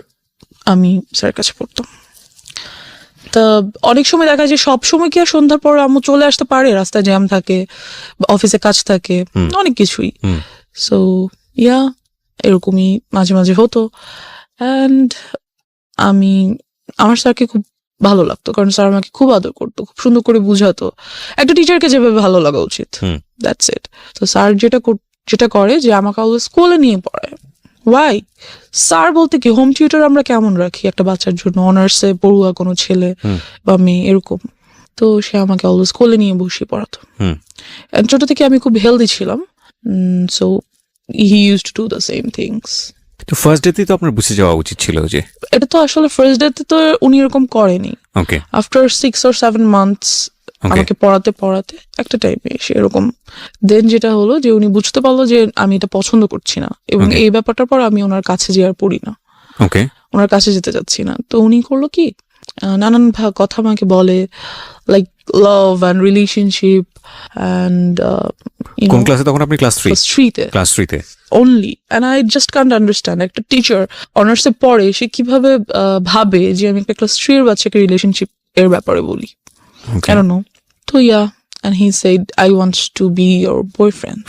আমি স্যারের কাছে পড়তাম। তা অনেক সময় দেখা যায় সব সময় কি আর সন্ধ্যার পর আম্মু চলে আসতে পারে, রাস্তায় জ্যাম থাকে, অফিসে কাজ থাকে, অনেক কিছুই। সো ইয়া, এরকমই মাঝে মাঝে হতো। অ্যান্ড আমার স্যারকে খুব ভালো লাগতো, কারণ স্যার আমাকে খুব আদর করতো, খুব সুন্দর করে বুঝাতো, একটা টিচারকে যেভাবে ভালো লাগা উচিত। That's it. তো স্যার যেটা করে যে আমাকে অলওয়েজ স্কুলে নিয়ে পড়ায়। ওয়াই? স্যার বলতে কি, হোম টিউটর আমরা কেমন রাখি একটা বাচ্চার জন্য, অনার্সে পড়ুয়া কোনো ছেলে বা মেয়ে এরকম। তো সে আমাকে অলওয়েজ স্কুলে নিয়ে বসিয়ে পড়াতো। ছোট থেকে আমি খুব হেলদি ছিলাম, so he used to do the same things. তো ফার্স্ট ডেতেই তো আপনার বুঝে যাওয়া উচিত ছিল যে এটা তো আসলে ফার্স্ট ডেতে তো উনি এরকম করেনি। ওকে, আফটার 6 or 7 months আমাকে পড়াতে একটা টাইমে এসে এরকম দেন যেটা হলো যে উনি বুঝতে পারলো যে আমি এটা পছন্দ করছি না, এবং এই ব্যাপারটার পর আমি ওনার কাছে যে আর পড়ি না, ওকে, ওনার কাছে যেতে চাচ্ছি না। তো উনি করলো কি, নানান কথা আমাকে বলে, লাইক লাভ অ্যান্ড রিলেশনশিপ অ্যান্ড কোন ক্লাসে তখন আপনি? ক্লাস 3-তে। ক্লাস 3-তে only, and I just can't understand একটা টিচার অনার্সে পড়ে সে কিভাবে ভাবে যে আমি একটা ক্লাস 3 এর বাচ্চাকে রিলেশনশিপ এর ব্যাপারে বলি। I don't know. তো and he said I want to be your boyfriend.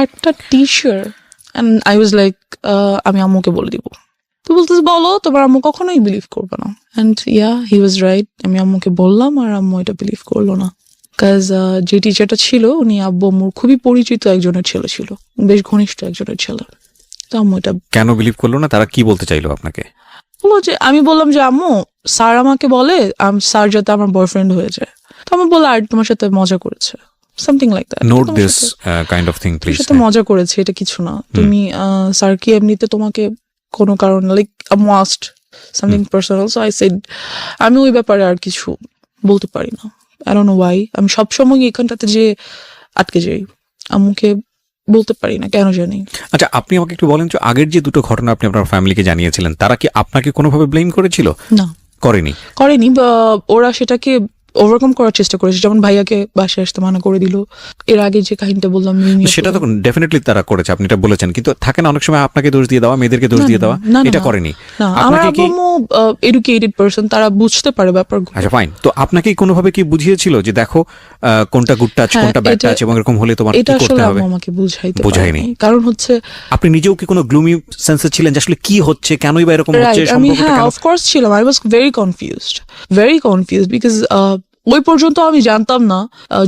একটা teacher, and I was like আমি আম্মুকে বলে দিব। তো বলতেছে বলো, তোমার আম্মু কখনোই বিলিভ করবে না। and he was right. আমি আম্মুকে বললাম আর আম্মু এটা বিলিভ করলো না। কাজ যে টিচারটা ছিল উনি আব্বু আম্মুর খুবই পরিচিত একজনের ছেলে ছিল, বেশ ঘনিষ্ঠ একজনের ছেলে। তো আম্মু এটা কেন বিলিভ করলো না? তারা কি বলতে চাইলো আপনাকে? বললো যে, আমি বললাম যে আম্মু স্যার আমাকে বলে স্যার যাতে আমার বয়ফ্রেন্ড হয়ে যায়। তো আমি বললাম আর তোমার সাথে মজা করেছে, something like that. Note this kind of thing please. সাথে মজা করেছে, এটা কিছু না। তুমি স্যার কি এমনিতে তোমাকে কোনো কারণে লাইক আম্মু asked something personal, so I said আমি ওই ব্যাপারে আর কিছু বলতে পারি না। I don't know why. আমি সবসময় এখানটাতে যে আটকে যাই, আম্মুকে বলতে পারি না কেন জানি। আচ্ছা, আপনি আমাকে একটু বলেন যে আগের যে দুটো ঘটনা আপনি আপনার ফ্যামিলিকে জানিয়েছিলেন, তারা কি আপনাকে কোনোভাবে ব্লেম করেছিল? না, করেনি। বা ওরা সেটাকে ওভারকাম করার চেষ্টা করেছে, যেমন ভাইয়াকে বাসায় আসতে মানা করে দিল। এর আগে যে কাহিনীটা বললাম সেটা তো ডেফিনেটলি তারা করেছে, আপনি এটা বলেছেন, কিন্তু থাকে না অনেক সময় আপনাকে দোষ দিয়ে দেওয়া, মেয়েদেরকে দোষ দিয়ে দেওয়া, এটা করেনি। আমার আম্মু এডুকেটেড পারসন, তারা বুঝতে পারে ব্যাপারগুলো। আচ্ছা ফাইন। তো আপনাকে কোনোভাবে কি বুঝিয়েছিল যে দেখো কোনটা গুড টাচ কোনটা ব্যাড টাচ, এবং এরকম হলে তোমার কি করতে হবে? এটা আমাকে বুঝায়নি। কারণ হচ্ছে আপনি নিজেও কি কোনো গ্লুমি সেন্সে ছিলেন যে আসলে কি হচ্ছে, কেনই বা এরকম হচ্ছে? আমি অফ কোর্স ছিলাম। I was very confused because ওই পর্যন্ত আমি জানতাম না,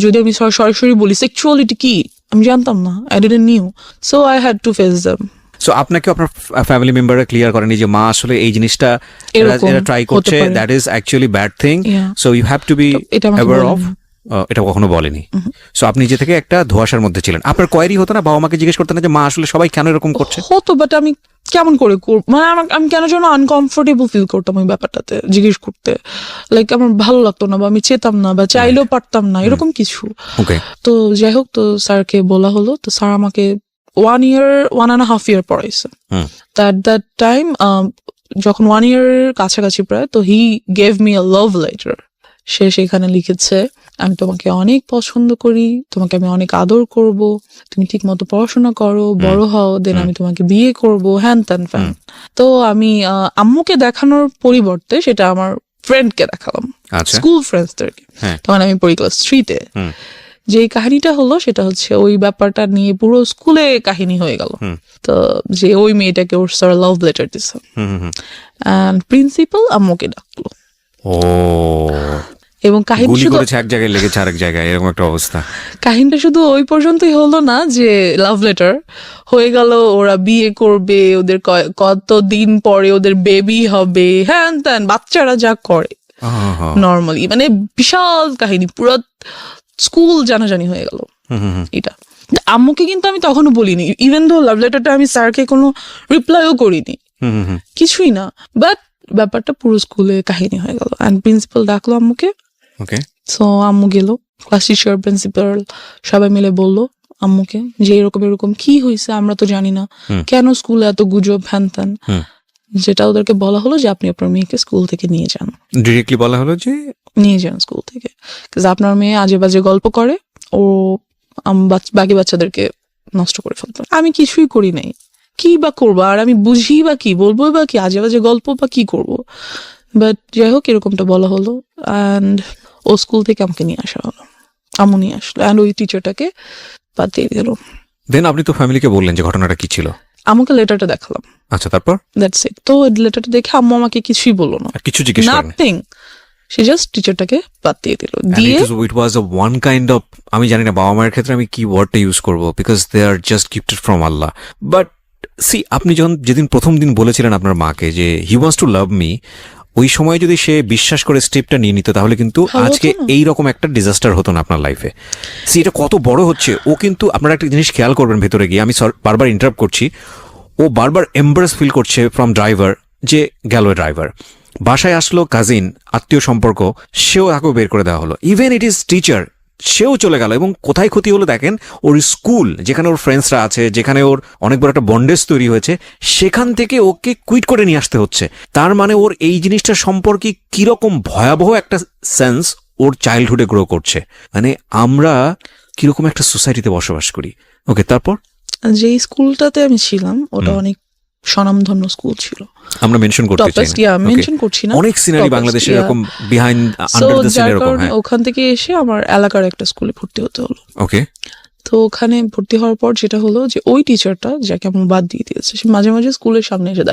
যদি আমি সরাসরি বলি সেক্সুয়ালিটি কি আমি জানতাম না। I didn't new, so I had to face them. So আপনাকে আপনার ফ্যামিলি মেম্বাররা ক্লিয়ার করেনি যে মা আসলে এই জিনিসটা এরা ট্রাই করছে, that is actually bad thing, so you have to be aware of? এটা কখনো বলেনি। সো আপনি নিজে থেকে একটা ধোঁয়াশার মধ্যে ছিলেন। আপনার কোয়ারি হতো না, বাবা মাকে জিজ্ঞেস করতেন না যে মা আসলে সবাই কেন এরকম করছে? হতো, বাট আমি কেমন করে মানে আমি কেন যেন আনকমফোর্টেবল ফিল করতাম ওই ব্যাপারটাতে জিজ্ঞেস করতে। লাইক আমার ভালো লাগতো না, বা আমি চেতাম না, বা চাইলেও পারতাম না, এরকম কিছু। তো যাই হোক, তো স্যারকে বলা হলো। তো স্যার আমাকে 1.5 year পড়াইছে। At that time যখন 1 year কাছাকাছি প্রায়, তো he gave me a love letter. সে সেখানে লিখেছে, আমি তোমাকে অনেক পছন্দ করি, তোমাকে আমি অনেক আদর করব, তুমি ঠিক মতো পড়াশোনা করো, বড় হও, দেন আমি তোমাকে বিয়ে করব, হ্যান ত্যান ফ্যান। তো আমি আম্মুকে দেখানোর পরিবর্তে সেটা আমার ফ্রেন্ডকে দেখালাম, আচ্ছা স্কুল ফ্রেন্ডসদেরকে। হ্যাঁ। তখন আমি পড়ি ক্লাস 3-তে। যে কাহিনীটা হলো সেটা হচ্ছে ওই ব্যাপারটা নিয়ে পুরো স্কুলে কাহিনী হয়ে গেল। তো যে ওই মেয়েটাকে ওর স্যার লাভ লেটার দিছে, এন্ড প্রিন্সিপাল আম্মুকে ডাকলো। ও এবং কাহিনী গুলি শুধু করেছে এক জায়গায়, লেগেছে আরেক জায়গায়, এরকম একটা অবস্থা। কাহিনীটা শুধু ওই পর্যন্তই হলো না যে লাভ লেটার হয়ে গেল, ওরা বিয়ে করবে, ওদের কতদিন পরে ওদের বেবি হবে, হ্যান ত্যান, বাচ্চারা যা করে নর্মালি, মানে বিশাল কাহিনী, পুরো স্কুল জানাজানি হয়ে গেল এটা। আম্মুকে কিন্তু আমি তখনও বলিনি, ইভেন দো লাভ লেটারটা আমি স্যারকে কোনো রিপ্লাইও করিনি, কিছুই না, বাট ব্যাপারটা পুরো স্কুলে কাহিনী হয়ে গেল। এন্ড প্রিন্সিপাল ডাকলো আম্মুকে। ওকে, সো আম্মু গেল, ক্লাস টিচার, প্রিন্সিপাল সবাই মিলে বললো আম্মুকে যে এরকম এরকম কি হয়েছে, আমরা তো জানি না, কেন স্কুলে এত গুজব, হ্যান ত্যান। যেটা ওদেরকে বলা হলো যে আপনি আপনার মেয়েকে স্কুল থেকে নিয়ে যান, ডিরেক্টলি বলা হলো যে নিয়ে যান স্কুল থেকে, আপনার মেয়ে আজে বাজে গল্প করে, ও বাকি বাচ্চাদেরকে নষ্ট করে ফেলতো। আমি কিছুই করি নাই, কি বা করবো, আর আমি বুঝি বা কি বলবো বা কি, আজে বাজে গল্প বা কি করবো। বাট যাই হোক, এরকমটা বলা হলো, অ্যান্ড ও স্কুল থেকে আমাকে নিয়ে আসা হলো, আম্মু নিয়ে আসলো, অ্যান্ড ওই টিচারটাকে বাদ দিয়ে দিল। দেন আপনি তো ফ্যামিলিকে বললেন যে ঘটনাটা কি ছিল? আমাকে লেটারটা দেখালাম, আচ্ছা তারপর? That's it. তো লেটারটা দেখে আম্মু আমাকে কিছুই বললো না, আর কিছু জিজ্ঞেস করেন? নাথিং, সে জাস্ট টিচারটাকে বাদ দিয়ে দিল। And দিয়ে it was a one kind of, আমি জানি না বাবা মায়ের ক্ষেত্রে আমি কি ওয়ার্ডটা ইউজ করবো, because they are just gifted from Allah. But see, আপনি যখন যেদিন প্রথম দিন বলেছিলেন আপনার মাকে যে he wants to love me, ওই সময় যদি সে বিশ্বাস করে স্টেপটা নিয়ে নিত, তাহলে কিন্তু আজকে এই রকম একটা ডিজাস্টার হতো না আপনার লাইফে। সি, এটা কত বড় হচ্ছে। ও কিন্তু আপনারা একটা জিনিস খেয়াল করবেন ভেতরে গিয়ে, আমি বারবার ইন্টারাপ্ট করছি, ও বারবার এম্বারেস ফিল করছে ফ্রম ড্রাইভার, যে গেল ড্রাইভার, বাসায় আসলো কাজিন, আত্মীয় সম্পর্ক, সেও তাকেও বের করে দেওয়া হলো, ইভেন ইট ইজ টিচার, সেও চলে গেল। এবং কোথায় ক্ষতি হলো দেখেন, ওর স্কুল যেখানে ওর ফ্রেন্ডসরা আছে, যেখানে ওর অনেক বড় একটা বন্ডেজ তৈরি হয়েছে, সেখান থেকে ওকে কুইট করে নিয়ে আসতে হচ্ছে। তার মানে ওর এই জিনিসটা সম্পর্কে কিরকম ভয়াবহ একটা সেন্স ওর চাইল্ডহুডে গ্রো করছে। মানে আমরা কিরকম একটা সোসাইটিতে বসবাস করি। ওকে, তারপর? যে স্কুলটাতে আমি ছিলাম ওটা অনেক স্বনামধন্য স্কুল ছিল, আমরা মেনশন করতে চাই না, মেনশন করছি না, অনেক সিনারি বাংলাদেশে এরকম বিহাইন্ড আন্ডার দ্য সিন এরকম। হ্যাঁ, ওখান থেকে এসে আমার এলাকার একটা স্কুলে ভর্তি হতে হলো। ওকে, তো ওখানে ভর্তি হওয়ার পর যেটা হলো যে ওই টিচারটা যাকে আমি বাদ দিয়ে দিয়েছে, সে মাঝে মাঝে স্কুলের সামনে এসে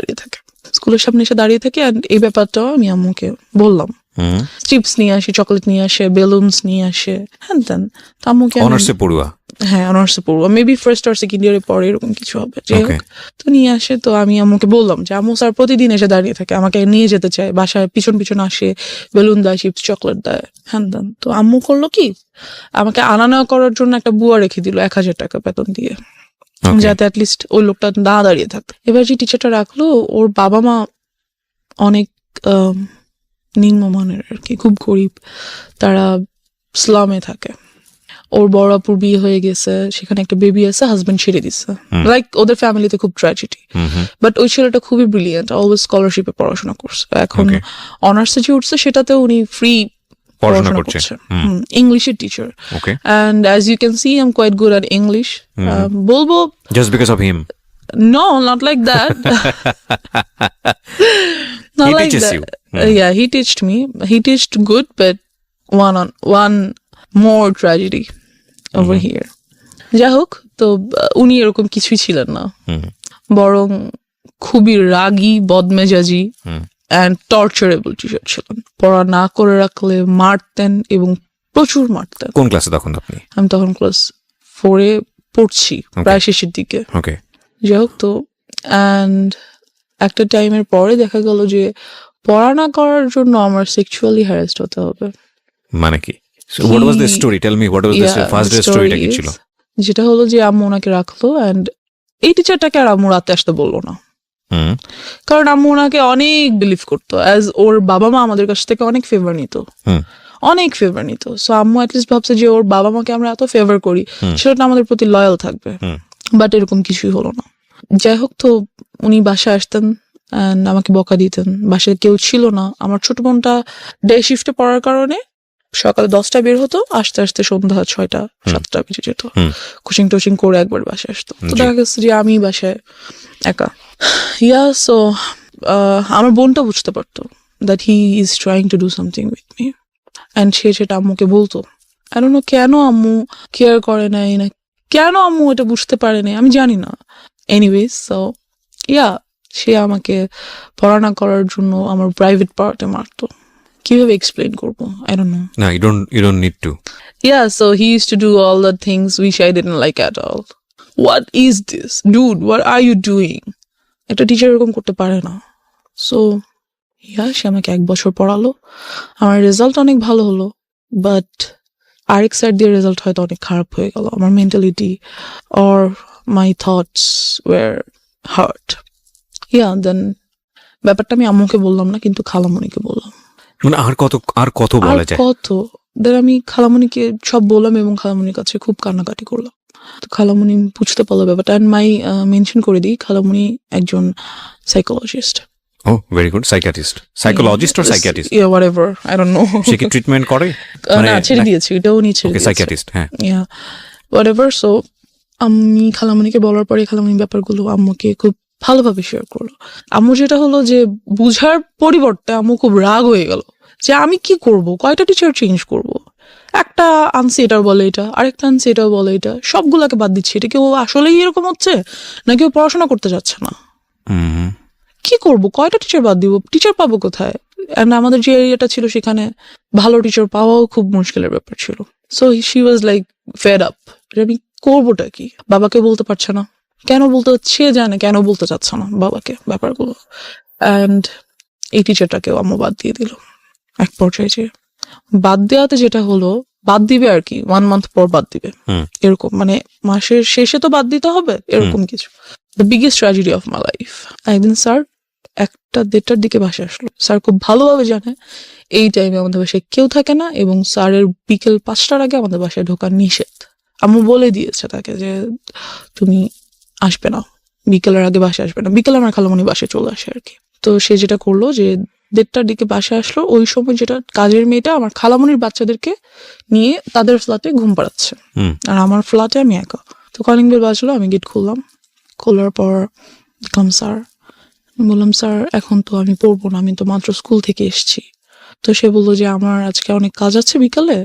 দাঁড়িয়ে থাকে, এন্ড এই ব্যাপারটাও আমি আম্মুকে বললাম। চিপস নিয়ে আসে, চকলেট নিয়ে আসে, বেলুনস নিয়ে আসে, হ্যান ত্যান। তো আম্মুকে অনার্সে পড়ুয়া, হ্যাঁ অনার্সে পড়বো, মেবি ফার্স্ট আর সেকেন্ড ইয়ারে পরে এরকম কিছু হবে, যাই হোক। তো নিয়ে আসে, তো আমি আম্মুকে বললাম যে আম্মু স্যার প্রতিদিন এসে দাঁড়িয়ে থাকে, আমাকে নিয়ে যেতে চায়, বাসায় পিছন পিছন আসে, বেলুন দেয়, চিপস চকলেট দেয়, হ্যান দেন। তো আম্মু করলো কি, আমাকে আনা নেওয়া করার জন্য একটা বুয়া রেখে দিল 1000 টাকা বেতন দিয়ে, যাতে অ্যাটলিস্ট ওই লোকটা না দাঁড়িয়ে থাকতো। এবার যে টিচারটা রাখলো, ওর বাবা মা অনেক নিম্নমানের আর কি, খুব গরিব, তারা স্লামে থাকে। ওর বড় আপুর বিয়ে হয়ে গেছে, সেখানে একটা বেবি আছে, হাজবেন্ড ছেড়ে দিচ্ছে, লাইক ওদের ফ্যামিলিতে খুব ট্র্যাজেডি। বাট ওই ছেলেটা খুবই ব্রিলিয়েন্ট, অলওয়েজ স্কলারশিপে পড়াশোনা করছে, এখন অনার্সে যে উঠছে সেটাতেও উনি ফ্রি পড়াশোনা করছে, ইংলিশের টিচার। And as you can see I am quite good at English. বলবো just because of him? No, not like that. Not He like teaches that. you. Yeah, he teached me. He teached good, but one more tragedy over here. যাই হোক, তো উনি এরকম কিছুই ছিলেন না, বরং খুবই রাগী, বদমেজাজি অ্যান্ড টর্চারেবল টিচার ছিলেন। পড়া না করে রাখলে মারতেন, এবং প্রচুর মারতেন। কোন ক্লাসে তখন আপনি? আমি তখন ক্লাস 4-এ পড়ছি, প্রায় শেষের দিকে। ওকে, যাই হোক, তো অ্যান্ড একটা টাইমের পরে দেখা গেল যে পড়া না করার জন্য আমার সেক্সুয়ালি হ্যারাসড হতে হবে। মানে কি? What was the story? Tell me, what was the first day storyটা কি ছিল? যেটা হলো যে আম্মু ওনাকে রাখলো, অ্যান্ড এই টিচারটাকে আর আম্মু রাতে আসতে বললো না, কারণ আম্মু ওনাকে অনেক বিলিভ করতো, অ্যাজ ওর বাবা মা আমাদের কাছ থেকে অনেক ফেভার নিত, সো আম্মু অ্যাটলিস্ট ভাবছে যে ওর বাবা মাকে আমরা এত ফেভার করি, সেটা আমাদের প্রতি লয়াল থাকবে। বাট এরকম কিছুই হলো না। যাই হোক, তো উনি বাসায় আসতেন, অ্যান্ড আমাকে বকা দিতেন। বাসায় কেউ ছিল না, আমার ছোট বোনটা ডে শিফটে পড়ার কারণে সকালে 10টায় বের হতো, আসতে আসতে সন্ধ্যা 6টা-7টা বেজে যেত। কোচিং টোচিং করে একবার বাসায় আসতো, তো জি। দেখা গেছে যে আমি বাসায় একা। সো আমার বোনটা বুঝতে পারতো that he is trying to do something with me, অ্যান্ড সে সেটা আম্মুকে বলতো। আই ডোন্ট নো কেন আম্মু কেয়ার করে নাই, না কেন আম্মু এটা বুঝতে পারে নাই, আমি জানি না। এনিওয়েজ, সো সে আমাকে পড়াশোনা করার জন্য আমার প্রাইভেট পার্টে মারতো। কিভাবে এক্সপ্লেন করবো, আই ডোন্ট নো। না, you don't need to. So he used to do all the things which I didn't like at all. What is this? Dude, what are you doing? একটা teacher এরকম করতে পারে না। So সে আমাকে 1 বছর পড়ালো, আমার result অনেক ভালো হলো, বাট আরেক সাইড দিয়ে রেজাল্ট হয়তো অনেক খারাপ হয়ে গেল। আমার mentality or my thoughts were hurt. Then ব্যাপারটা আমি আম্মুকে বললাম না, কিন্তু খালামণিকে বললাম। মানে আর কত আর বলা যায়? কত, দেন আমি খালামণিকে সব বললাম এবং খালামণির কাছে খুব কান্নাকাটি করলাম। তো খালামণি বুঝতে পারলো ব্যাপারটা, অ্যান্ড মেনশন করে দিই, খালামণি একজন psychologist. Oh very good. Psychologist or psychiatrist? whatever, I don't know. সে কি ট্রিটমেন্ট করে? না, ছেড়ে দিয়েছি, এটাও নিয়ে ছেড়ে দিয়েছি। সাইকিয়াট্রিস্ট, হ্যাঁ। whatever. সো আমি খালামণিকে বলার পরে খালামণি ব্যাপারগুলো আম্মুকে খুব ভালোভাবে শেয়ার করলো। আম্মু যেটা হলো যে বুঝার পরিবর্তে আম্মু খুব রাগ হয়ে গেল যে আমি কি করব, কয়টা টিচার চেঞ্জ করব, একটা আনছি এটাও বলে এটা, আরেকটা আনছি এটাও বলে এটা, সবগুলাকে বাদ দিচ্ছি। এটা কেউ আসলেই এরকম হচ্ছে, না কেউ পড়াশোনা করতে যাচ্ছে না? কি করব, কয়টা টিচার বাদ দিব, টিচার পাবো কোথায়? অ্যান্ড আমাদের যে এরিয়াটা ছিল সেখানে ভালো টিচার পাওয়াও খুব মুশকিলের ব্যাপার ছিল। So she was like fed up, আমি করবোটা কি? বাবাকে বলতে পারছে না, কেন বলতে সে জানে কেন বলতে চাচ্ছে না বাবাকে ব্যাপারগুলো। অ্যান্ড এই টিচারটাকেও আম্মু বাদ দিয়ে দিল এক পর্যায়ে। যে বাদ দেওয়াতে যেটা হলো, বাদ দিবে আর কি 1 মান্থ পর বাদ দিবে, এরকম, মানে মাসের শেষে তো বাদ দিতে হবে, এরকম কিছু। The biggest tragedy of my life. একদিন স্যার 1টা-1:30টার দিকে বাসায় আসলো। স্যার খুব ভালোভাবে জানে এই টাইমে আমাদের বাসায় কেউ থাকে না, এবং স্যারের বিকেল 5টার আগে আমাদের বাসায় ঢোকা নিষেধ। আম্মু বলে দিয়েছে তাকে যে তুমি আসবে না, বিকেলের আগে বাসায় আসবে না। বিকেলে আমার খালামণি বাসায় চলে আসে আর কি। তো সে যেটা করলো যে 1:30টার দিকে বাসায় আসলো, ওই সময় যেটা কাজের মেয়েটা আমার খালামণির বাচ্চাদেরকে নিয়ে তাদের ফ্ল্যাটে ঘুম পাড়াচ্ছে, আর আমার ফ্ল্যাটে আমি একা। তো কলিং বেল বাজলো, আমি গেট খুললাম। খোলার পর দেখলাম স্যার। বললাম স্যার এখন তো আমি পড়বো না, আমি তো মাত্র স্কুল থেকে এসেছি। তো সে বললো যে আমার আজকে অনেক কাজ আছে বিকালে,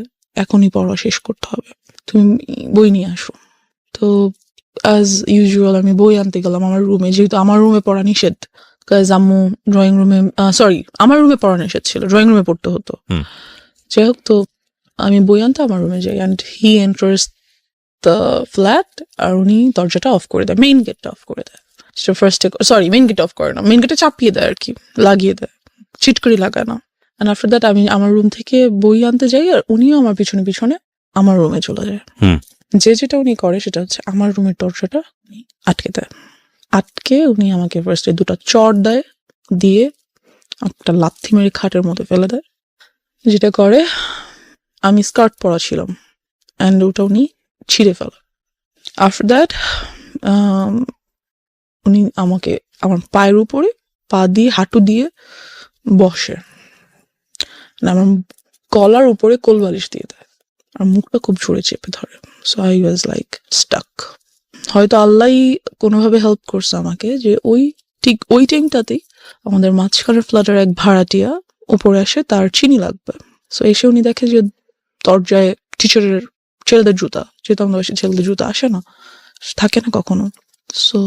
এখনই পড়া শেষ করতে হবে, তুমি বই নিয়ে আসো। তো অ্যাজ ইউজুয়াল আমি বই আনতে গেলাম আমার রুমে, যেহেতু আমার রুমে পড়া নিষেধ, কাজ আম্মু ড্রয়িং রুমে, আমার রুমে পড়া নিষেধ ছিল, ড্রয়িং রুমে পড়তে হতো। যাই হোক, তো আমি বই আনতে আমার রুমে যাই, and he enters the flat, আর উনি দরজাটা অফ করে দেয়, মেইন গেটটা অফ করে দেয়। মেইন গেট অফ করে না, মেইন গেটে চাপিয়ে দেয় আর কি, লাগিয়ে দেয়, চিটকড়ি লাগায় না। অ্যান্ড আফটার দ্যাট আমি আমার রুম থেকে বই আনতে যাই, আর উনিও আমার পিছনে পিছনে আমার রুমে চলে যায়। যেটা উনি করে সেটা হচ্ছে আমার রুমের দরজাটা উনি আটকে দেয়। আটকে উনি আমাকে ফার্স্টে 2টা চড় দেয়, দিয়ে একটা লাথি মেরে খাটের মধ্যে ফেলে দেয়। যেটা করে, আমি স্কার্ট পরা ছিলাম, অ্যান্ড ওটা উনি ছিঁড়ে ফেলে। আফটার দ্যাট উনি আমাকে আমার পায়ের উপরে পা দিয়ে, হাঁটু দিয়ে বসে, আমার গলার উপরে কোলবালিশ দিয়ে দেয়, আর মুখটা খুব জোরে চেপে ধরে। So I was like stuck. হয়তো আল্লাহই কোনোভাবে হেল্প করছে আমাকে, যে ঠিক ওই টাইমটাতেই আমাদের মাঝখানের ফ্ল্যাটের এক ভাড়াটিয়া উপরে আসে, তার চিনি লাগবে। সো এসে উনি দেখে যে দরজায় টিচারের ছেলেদের জুতা, যেহেতু আমাদের বাসায় ছেলেদের জুতা আসে না, থাকে না কখনো। সো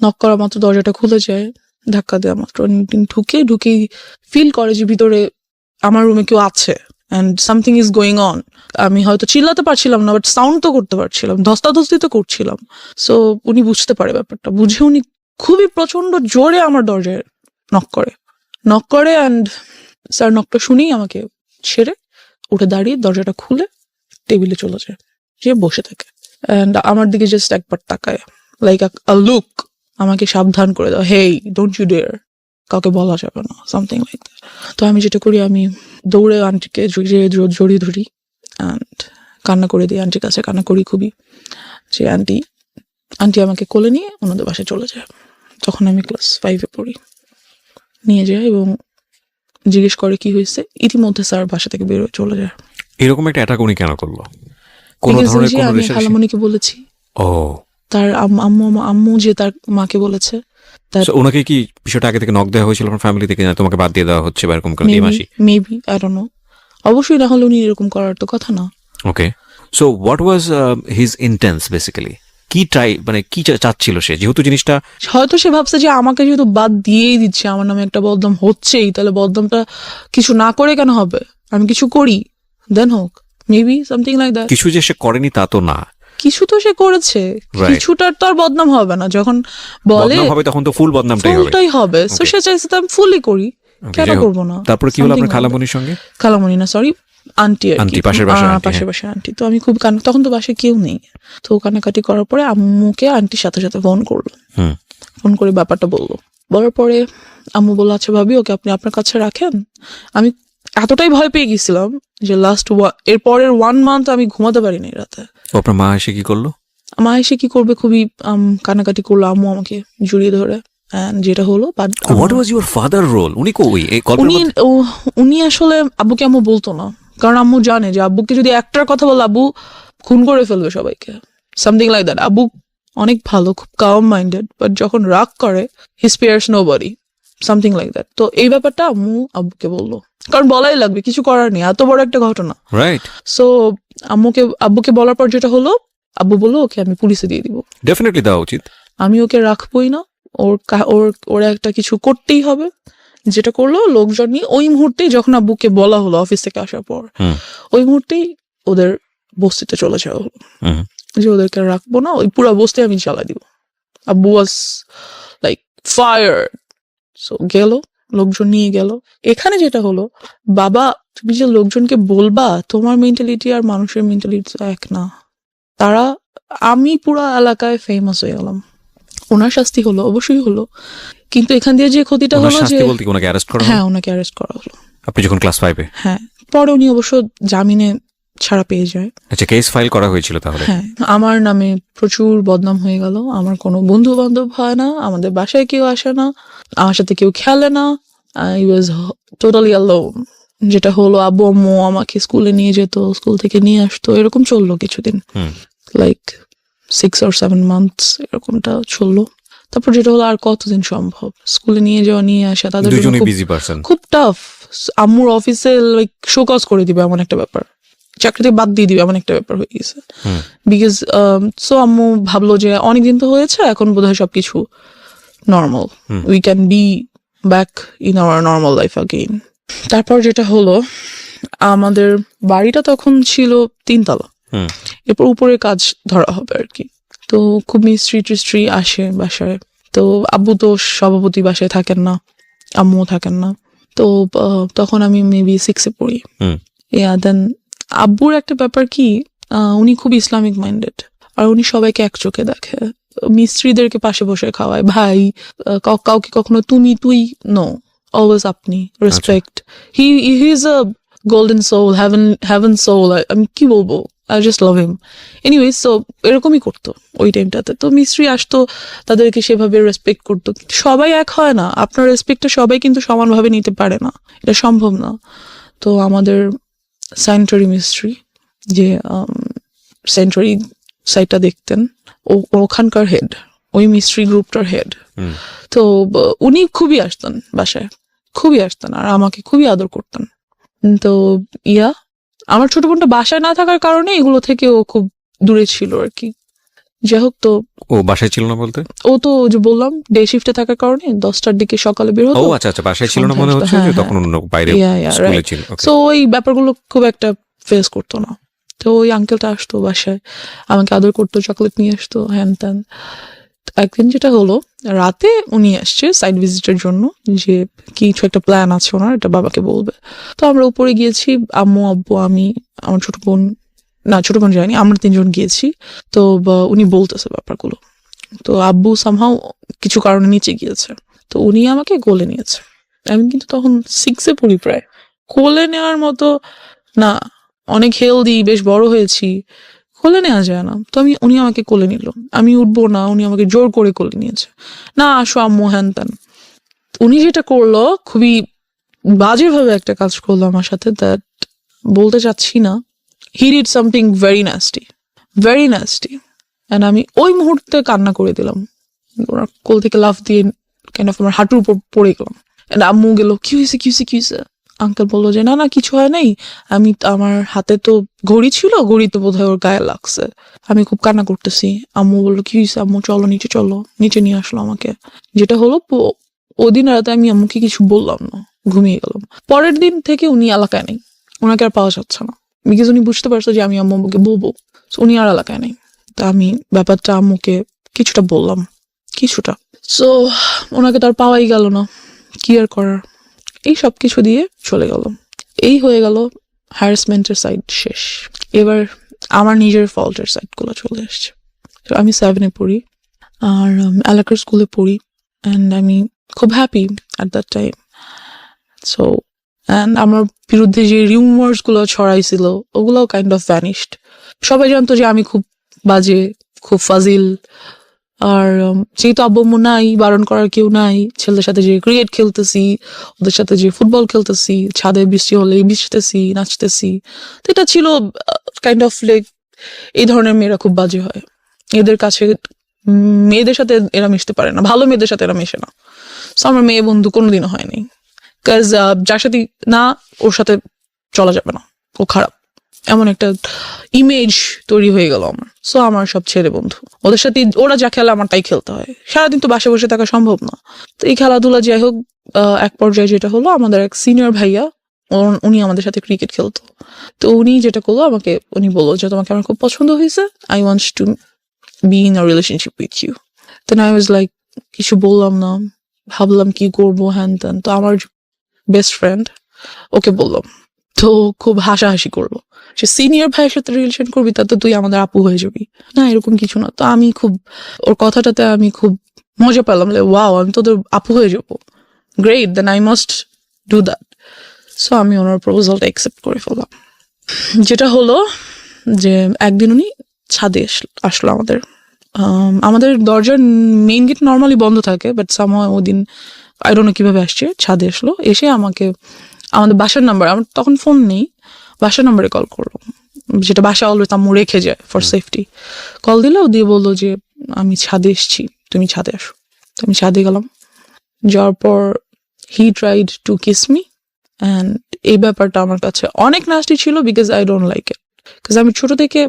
নক করা মাত্র দরজাটা খুলে যায়, ধাক্কা দেওয়া মাত্র ঢুকেই ফিল করে যে ভিতরে আমার রুমে কেউ আছে, and something is going on. আমি হয়তো চিল্লাতে পারছিলাম না, বাট সাউন্ড তো করতে পারছিলাম, ধস্তাধস্তি তো করছিলাম। সো উনি বুঝতে পারে ব্যাপারটা, বুঝে উনি খুবই প্রচন্ড জোরে আমার দরজায় নক করে, অ্যান্ড স্যার নকটা শুনেই আমাকে ছেড়ে উঠে দাঁড়িয়ে দরজাটা খুলে টেবিলে চলে যায়, যে বসে থাকে, অ্যান্ড আমার দিকে জাস্ট একবার তাকায়, লাইক আ লুক, আমাকে সাবধান করে দাও, হেই ডোন্ট ইউ ডেয়ার, কাউকে বলা যাবে না, সামথিং লাইক দ্যাট। তো আমি যেটা করি, আমি দৌড়ে আন্টিকে জড়িয়ে ধরি, অ্যান্ড কান্না করে দিই, আন্টির কাছে কান্না করি খুবই, যে আন্টি আমাকে কোলে নিয়ে ওনাদের বাসায় চলে যায়। তখন আমি ক্লাস 5-এ পড়ি। নিয়ে যায় এবং জিজ্ঞেস করে কি হয়েছে। ইতিমধ্যে স্যার বাসা থেকে বেরোয় চলে যায়। এরকম একটা অ্যাটাক উনি কেন করলো? কোন Because ধরনের ওই যে কোনো আমি রেশারেশি? খালামণিকে বলেছি, ও, তার আম্মু যে তার মাকে বলেছে, so ওনাকে কি বিষয়টা আগে থেকে নক দেওয়া হয়েছিল আপনার ফ্যামিলি থেকে, না তোমাকে বাদ দিয়ে দেওয়া হচ্ছে বা এরকম কোনো গেম আসি? Maybe I don't know. অবশ্যই, না হলে উনি এরকম করার তো কথা না। Okay, so what was his intents basically? কি ট্রাই, মানে কি চাচ্ছিল সে, যেহেতু জিনিসটা হয়তো সে ভাবছে যে আমাকে যেহেতু বাদ দিয়েই দিচ্ছে, আমার নামে একটা বদনাম হচ্ছেই, তাহলে বদনামটা কিছু না করে কেন হবে, আমি কিছু করি দেন হোক, মেবি সামথিং লাইক দ্যাট। কিছু যে সে করেনি তা তো না, কিছু তো সে করেছে, Right. কিছুটার তো আর বদনাম হবে না। যখন বলে বদনাম হবে তখন তো ফুল বদনামটাই হবে। ফুলটাই হবে, তো Okay. সে চাইছে তো আমি ফুলই করি, Okay, কেন যাই হোক। করবো না। তারপরে কি হলো Something আপনার like খালামণির সঙ্গে? that. খালামণি না, সরি, আন্টি আর আন্টি, কি, পাশের বাসার আন্টি, পাশের হ্যাঁ। বাসার আন্টি। তো আমি খুব তখন তো বাসায় কেউ নেই, তো কানাকাটি করার পরে আম্মুকে আন্টির সাথে সাথে ফোন করলো। হুম, ফোন করে ব্যাপারটা বললো। বলার পরে আম্মু বললো আচ্ছা ভাবি, ওকে আপনি আপনার কাছে রাখেন। আমি এতটাই ভয় পেয়ে গেছিলাম যে এর পরের 1 মান্থ আমি ঘুমাতে পারিনি রাতে। ও, আপনার মা এসে কি করলো? মা এসে কি করবে, খুবই কানাকাটি করলো। আম্মু আমাকে জড়িয়ে ধরে, and যেটা হলো what was your father role? উনি কই এই গল্পের মধ্যে? উনি আসলে আব্বুকে আম্মু বলতো না, কারণ আম্মু জানে যে আব্বুকে যদি একটার কথা বলে আব্বু খুন করে ফেলবে সবাইকে, সামথিং লাইক দ্যাট। আব্বু অনেক ভালো, খুব কাম মাইন্ডেড, বাট যখন রাগ করে হি spares nobody, something like that. তো এই ব্যাপারটা আম্মু আব্বুকে বললো, কারণ বলাই লাগবে, কিছু করার নেই, এত বড় একটা ঘটনা। রাইট, সো আব্বুকে বলার পর যেটা হলো, আব্বু বললো ওকে আমি পুলিশে দিয়ে দিব, ডেফিনেটলি দেওয়া উচিত। আমি ওকে রাখবোই না, ওর একটা কিছু করতেই হবে। যেটা করলো, লোকজন নিয়ে ওই মুহূর্তেই, যখন আব্বুকে বলা হলো অফিস থেকে আসার পর, হুম, ওই মুহূর্তেই ওদের বস্তিতে চলে যাওয়া হলো, হুম, যে ওদেরকে আর রাখবো না, ওই পুরো বস্তি আমি চালাই দিব। আব্বু ওয়াজ লাইক ফায়ার। সো গেল, লোকজন নিয়ে গেল। এখানে যেটা হলো, বাবা তুমি যে লোকজনকে বলবা, তোমার মেন্টালিটি আর মানুষের মেন্টালিটি তো এক না। আমি পুরো এলাকায় ফেমাস হয়ে গেলাম। ওনার শাস্তি হলো, অবশ্যই হলো, কিন্তু এখান দিয়ে যে ক্ষতিটা ওনার হলো যে, শাস্তি বলতে কি ওনাকে অ্যারেস্ট করা হলো? হ্যাঁ ওনাকে অ্যারেস্ট করা হলো। আপনি যখন ক্লাস 5-এ? হ্যাঁ, পরে উনি অবশ্য জামিনে ছাড়া পেয়ে যায়। আচ্ছা, কেস ফাইল করা হয়েছিল তাহলে? হ্যাঁ, আমার নামে প্রচুর বদনাম হয়ে গেল। আমার কোনো বন্ধু বান্ধব হয় না, আমাদের বাসায় কেউ আসে না, আমার সাথে কেউ খেলে না। I was totally alone. যেটা হলো, আব্বু আম্মু আমাকে স্কুলে নিয়ে যেত, স্কুল থেকে নিয়ে আসতো, এরকম চললো কিছুদিন, হুম, লাইক 6 or 7 months এরকমটা চললো। তারপর যেটা হলো, আর কতদিন সম্ভব স্কুলে নিয়ে যাওয়া, নিয়ে আসা, তাদের জন্য দুজনেই খুব- বিজি পারসন। খুব টাফ। আম্মুর অফিসে লাইক শোকজ করে দিবে এমন একটা ব্যাপার, চাকরি থেকে বাদ দিয়ে দিবে এমন একটা ব্যাপার হয়ে গেছে। হুম, বিকজ সো আম্মু ভাবলো যে অনেকদিন তো হয়েছে, এখন বোধহয় সবকিছু normal, we can be back in our normal life again. তারপর যেটা হলো, আমাদের বাড়িটা তখন ছিল 3 তলা, হুম, এরপর উপরে কাজ ধরা হবে আর কি। তো খুব মিস্ত্রি টিস্ট্রি আসে বাসায়। তো আব্বু তো সভাপতি বাসায় থাকেন না, আম্মুও থাকেন না। তো তখন আমি মেবি 6-এ পড়ি। হুম, দেন আব্বুর একটা ব্যাপার কি, উনি খুব ইসলামিক মাইন্ডেড, আর উনি সবাইকে এক চোখে দেখে। মিস্ত্রিদেরকে পাশে বসে খাওয়ায়, ভাই, কাউকে কখনো তুমি তুই, নো, অলওয়েজ আপনি, respect. He is a golden soul, heaven soul. আমি কি বলবো, I just love him. Anyway, so এরকমই করতো ওই টাইমটাতে। তো মিস্ত্রি আসতো, তাদেরকে সেভাবে রেসপেক্ট করতো। সবাই এক হয় না, আপনার রেসপেক্টটা সবাই কিন্তু সমানভাবে নিতে পারে না, এটা সম্ভব না। তো আমাদের স্যানিটারি মিস্ত্রি, যে স্যানিটারি সাইটটা দেখতেন, ওখানকার হেড, ওই মিস্ত্রি গ্রুপটার হেড। হুম, তো উনি খুবই আসতেন বাসায়, খুবই আসতেন, আর আমাকে খুবই আদর করতেন। তো আমার ছোট বোনটা বাসায় না থাকার কারণে এগুলো থেকে ও খুব দূরে ছিল আর কি। যাই হোক, তো ও বাসায় ছিল না বলতে? ও তো যে বললাম ডে শিফটে থাকার কারণে 10টার দিকে সকালে বের ও হতো। আচ্ছা আচ্ছা, বাসায় ছিল না মনে সন্ধ্যা হচ্ছে, আসতো, যে হ্যাঁ, তখন অন্য বাইরে Yeah, স্কুলে right. ছিল। Okay. সো ওই ব্যাপারগুলো খুব একটা ফেস করতো না। তো ওই আঙ্কেলটা আসতো বাসায়, আমাকে আদর করতো, চকলেট নিয়ে আসতো, হ্যান ত্যান। একদিন যেটা হলো, রাতে উনি আসছে সাইড ভিজিটের জন্য, যে কিছু একটা প্ল্যান আছে ওনার, এটা বাবাকে বলবে। তো আমরা উপরে গিয়েছি, আম্মু আব্বু আমি, আমার ছোট বোন যায়নি, আমরা 3জন গিয়েছি। তো উনি বলতেছে ব্যাপারগুলো। তো আব্বু সামহাও কিছু কারণে নিচে গিয়েছে, তো উনি আমাকে কোলে নিয়েছে। আমি কিন্তু তখন 6-এ পড়ি প্রায়। কোলে নেওয়ার মতো না, অনেক হেলদি, বেশ বড় হয়েছি, কোলে নেওয়া যায় না। তো উনি আমাকে কোলে নিল, আমি উঠবো না, উনি আমাকে জোর করে কোলে নিয়েছে, না আসো আম্মু, হ্যান ত্যান। উনি যেটা করলো খুবই বাজেভাবে একটা কাজ করলো আমার সাথে, দ্যাট বলতে চাচ্ছি না। He did something very nasty and আমি ওই মুহূর্তে কান্না করে দিলাম। ওনার কোল থেকে লাফ দিয়ে কাইন্ড অফ আমার হাঁটুর উপর পড়ে গেলাম। And আম্মু গেল, কি হয়েছে? আঙ্কেল বললো যে না কিছু হয় নাই, আমার হাতে তো ঘড়ি ছিল, ঘড়ি তো বোধহয় ওর গায়ে লাগছে। আমি খুব কান্না করতেছি। আম্মু বললো কি হয়েছে? আম্মু চলো নিচে নিয়ে আসলো আমাকে। যেটা হলো ওদিন রাতে আমি আম্মুকে কিছু বললাম না, ঘুমিয়ে গেলাম। পরের দিন থেকে উনি এলাকায় নেই, ওনাকে আর পাওয়া যাচ্ছে না, বিকজ উনি বুঝতে পারছে যে আমি আম্মুকে বলবো। So, উনি আর এলাকায় নেই। তা আমি ব্যাপারটা আম্মুকে কিছুটা বললাম, সো ওনাকে তো আর পাওয়াই গেল না, কি আর করার। এই সব কিছু দিয়ে চলে গেল। এই হয়ে গেল হ্যারাসমেন্টের সাইড শেষ। এবার আমার নিজের ফল্টের সাইডগুলো চলে আসছে। তো আমি 7-এ পড়ি আর এলাকার স্কুলে পড়ি, অ্যান্ড আমি খুব happy at that time. So and আমার বিরুদ্ধে যে রিউমার্স গুলো ছড়াইছিল ওগুলোও কাইন্ড অফ ভ্যানিশড। সবাই জানতো যে আমি খুব বাজে, খুব ফাজিল। আর যেহেতু আব্বু আম্মু নাই, বারণ করার কেউ নাই, ছেলেদের সাথে যে ক্রিকেট খেলতেছি, ওদের সাথে যে ফুটবল খেলতেছি, ছাদে বৃষ্টি হলে ভিজতেছি, নাচতেছি, তো এটা ছিল কাইন্ড অফ লাইক এই ধরনের মেয়েরা খুব বাজে হয়। এদের কাছে মেয়েদের সাথে এরা মিশতে পারে না, ভালো মেয়েদের সাথে এরা মেশে না। সো আমার মেয়ে বন্ধু কোনোদিনও হয়নি, কাজ যার সাথে না ওর সাথে চলা যাবে না, ও খারাপ, এমন একটা ইমেজ তৈরি হয়ে গেল আমার। সো আমার সব ছেলে বন্ধু, ওদের সাথে ওরা যা খেলে আমার তাই খেলতে হয়। সারাদিন তো বাসে বসে থাকা সম্ভব না। তো এই খেলাধুলা যাই হোক, এক পর্যায়ে যেটা হলো, আমাদের এক সিনিয়র ভাইয়া, উনি আমাদের সাথে ক্রিকেট খেলতো। তো উনি যেটা করলো, উনি বললো যে তোমাকে আমার খুব পছন্দ হয়েছে, I want to be in a relationship with you. Then I was like, কিছু বললাম না, ভাবলাম কি করবো হ্যান ত্যান। তো আমার বেস্ট ফ্রেন্ড ওকে বললাম, তো খুব হাসাহাসি করলো, সে সিনিয়র ভাইয়ের সাথে রিলেশন করবি তা তো তুই আমাদের আপু হয়ে যাবি না, এরকম কিছু না। তো আমি খুব ওর কথাটাতে আমি খুব মজা পেলাম, ওয়াও আমি তোদের আপু হয়ে যাবো, great, then I must do that. So আমি ওনার প্রপোজালটা অ্যাকসেপ্ট করে ফেললাম। যেটা হলো যে একদিন উনি ছাদে আসলো আমাদের দরজার মেইন গেট নর্মালি বন্ধ থাকে, বাট সামহাও ওদিন আই ডোন্ট নো কিভাবে আসছে, ছাদে আসলো, এসে আমাকে আমাদের বাসার নাম্বার, আমার তখন ফোন নেই, বাসার নাম্বারে কল করলো, যেটা বাসা অলওয়েজ আম্মু রেখে যায় ফর সেফটি। কল দিল, দিয়ে বললো যে আমি ছাদে এসছি, তুমি ছাদে আসো। তো আমি ছাদে গেলাম, যাওয়ার পর he tried to kiss me, and এই ব্যাপারটা আমার কাছে অনেক নাস্টি ছিল, because I don't like it. Because আমি ছোট থেকে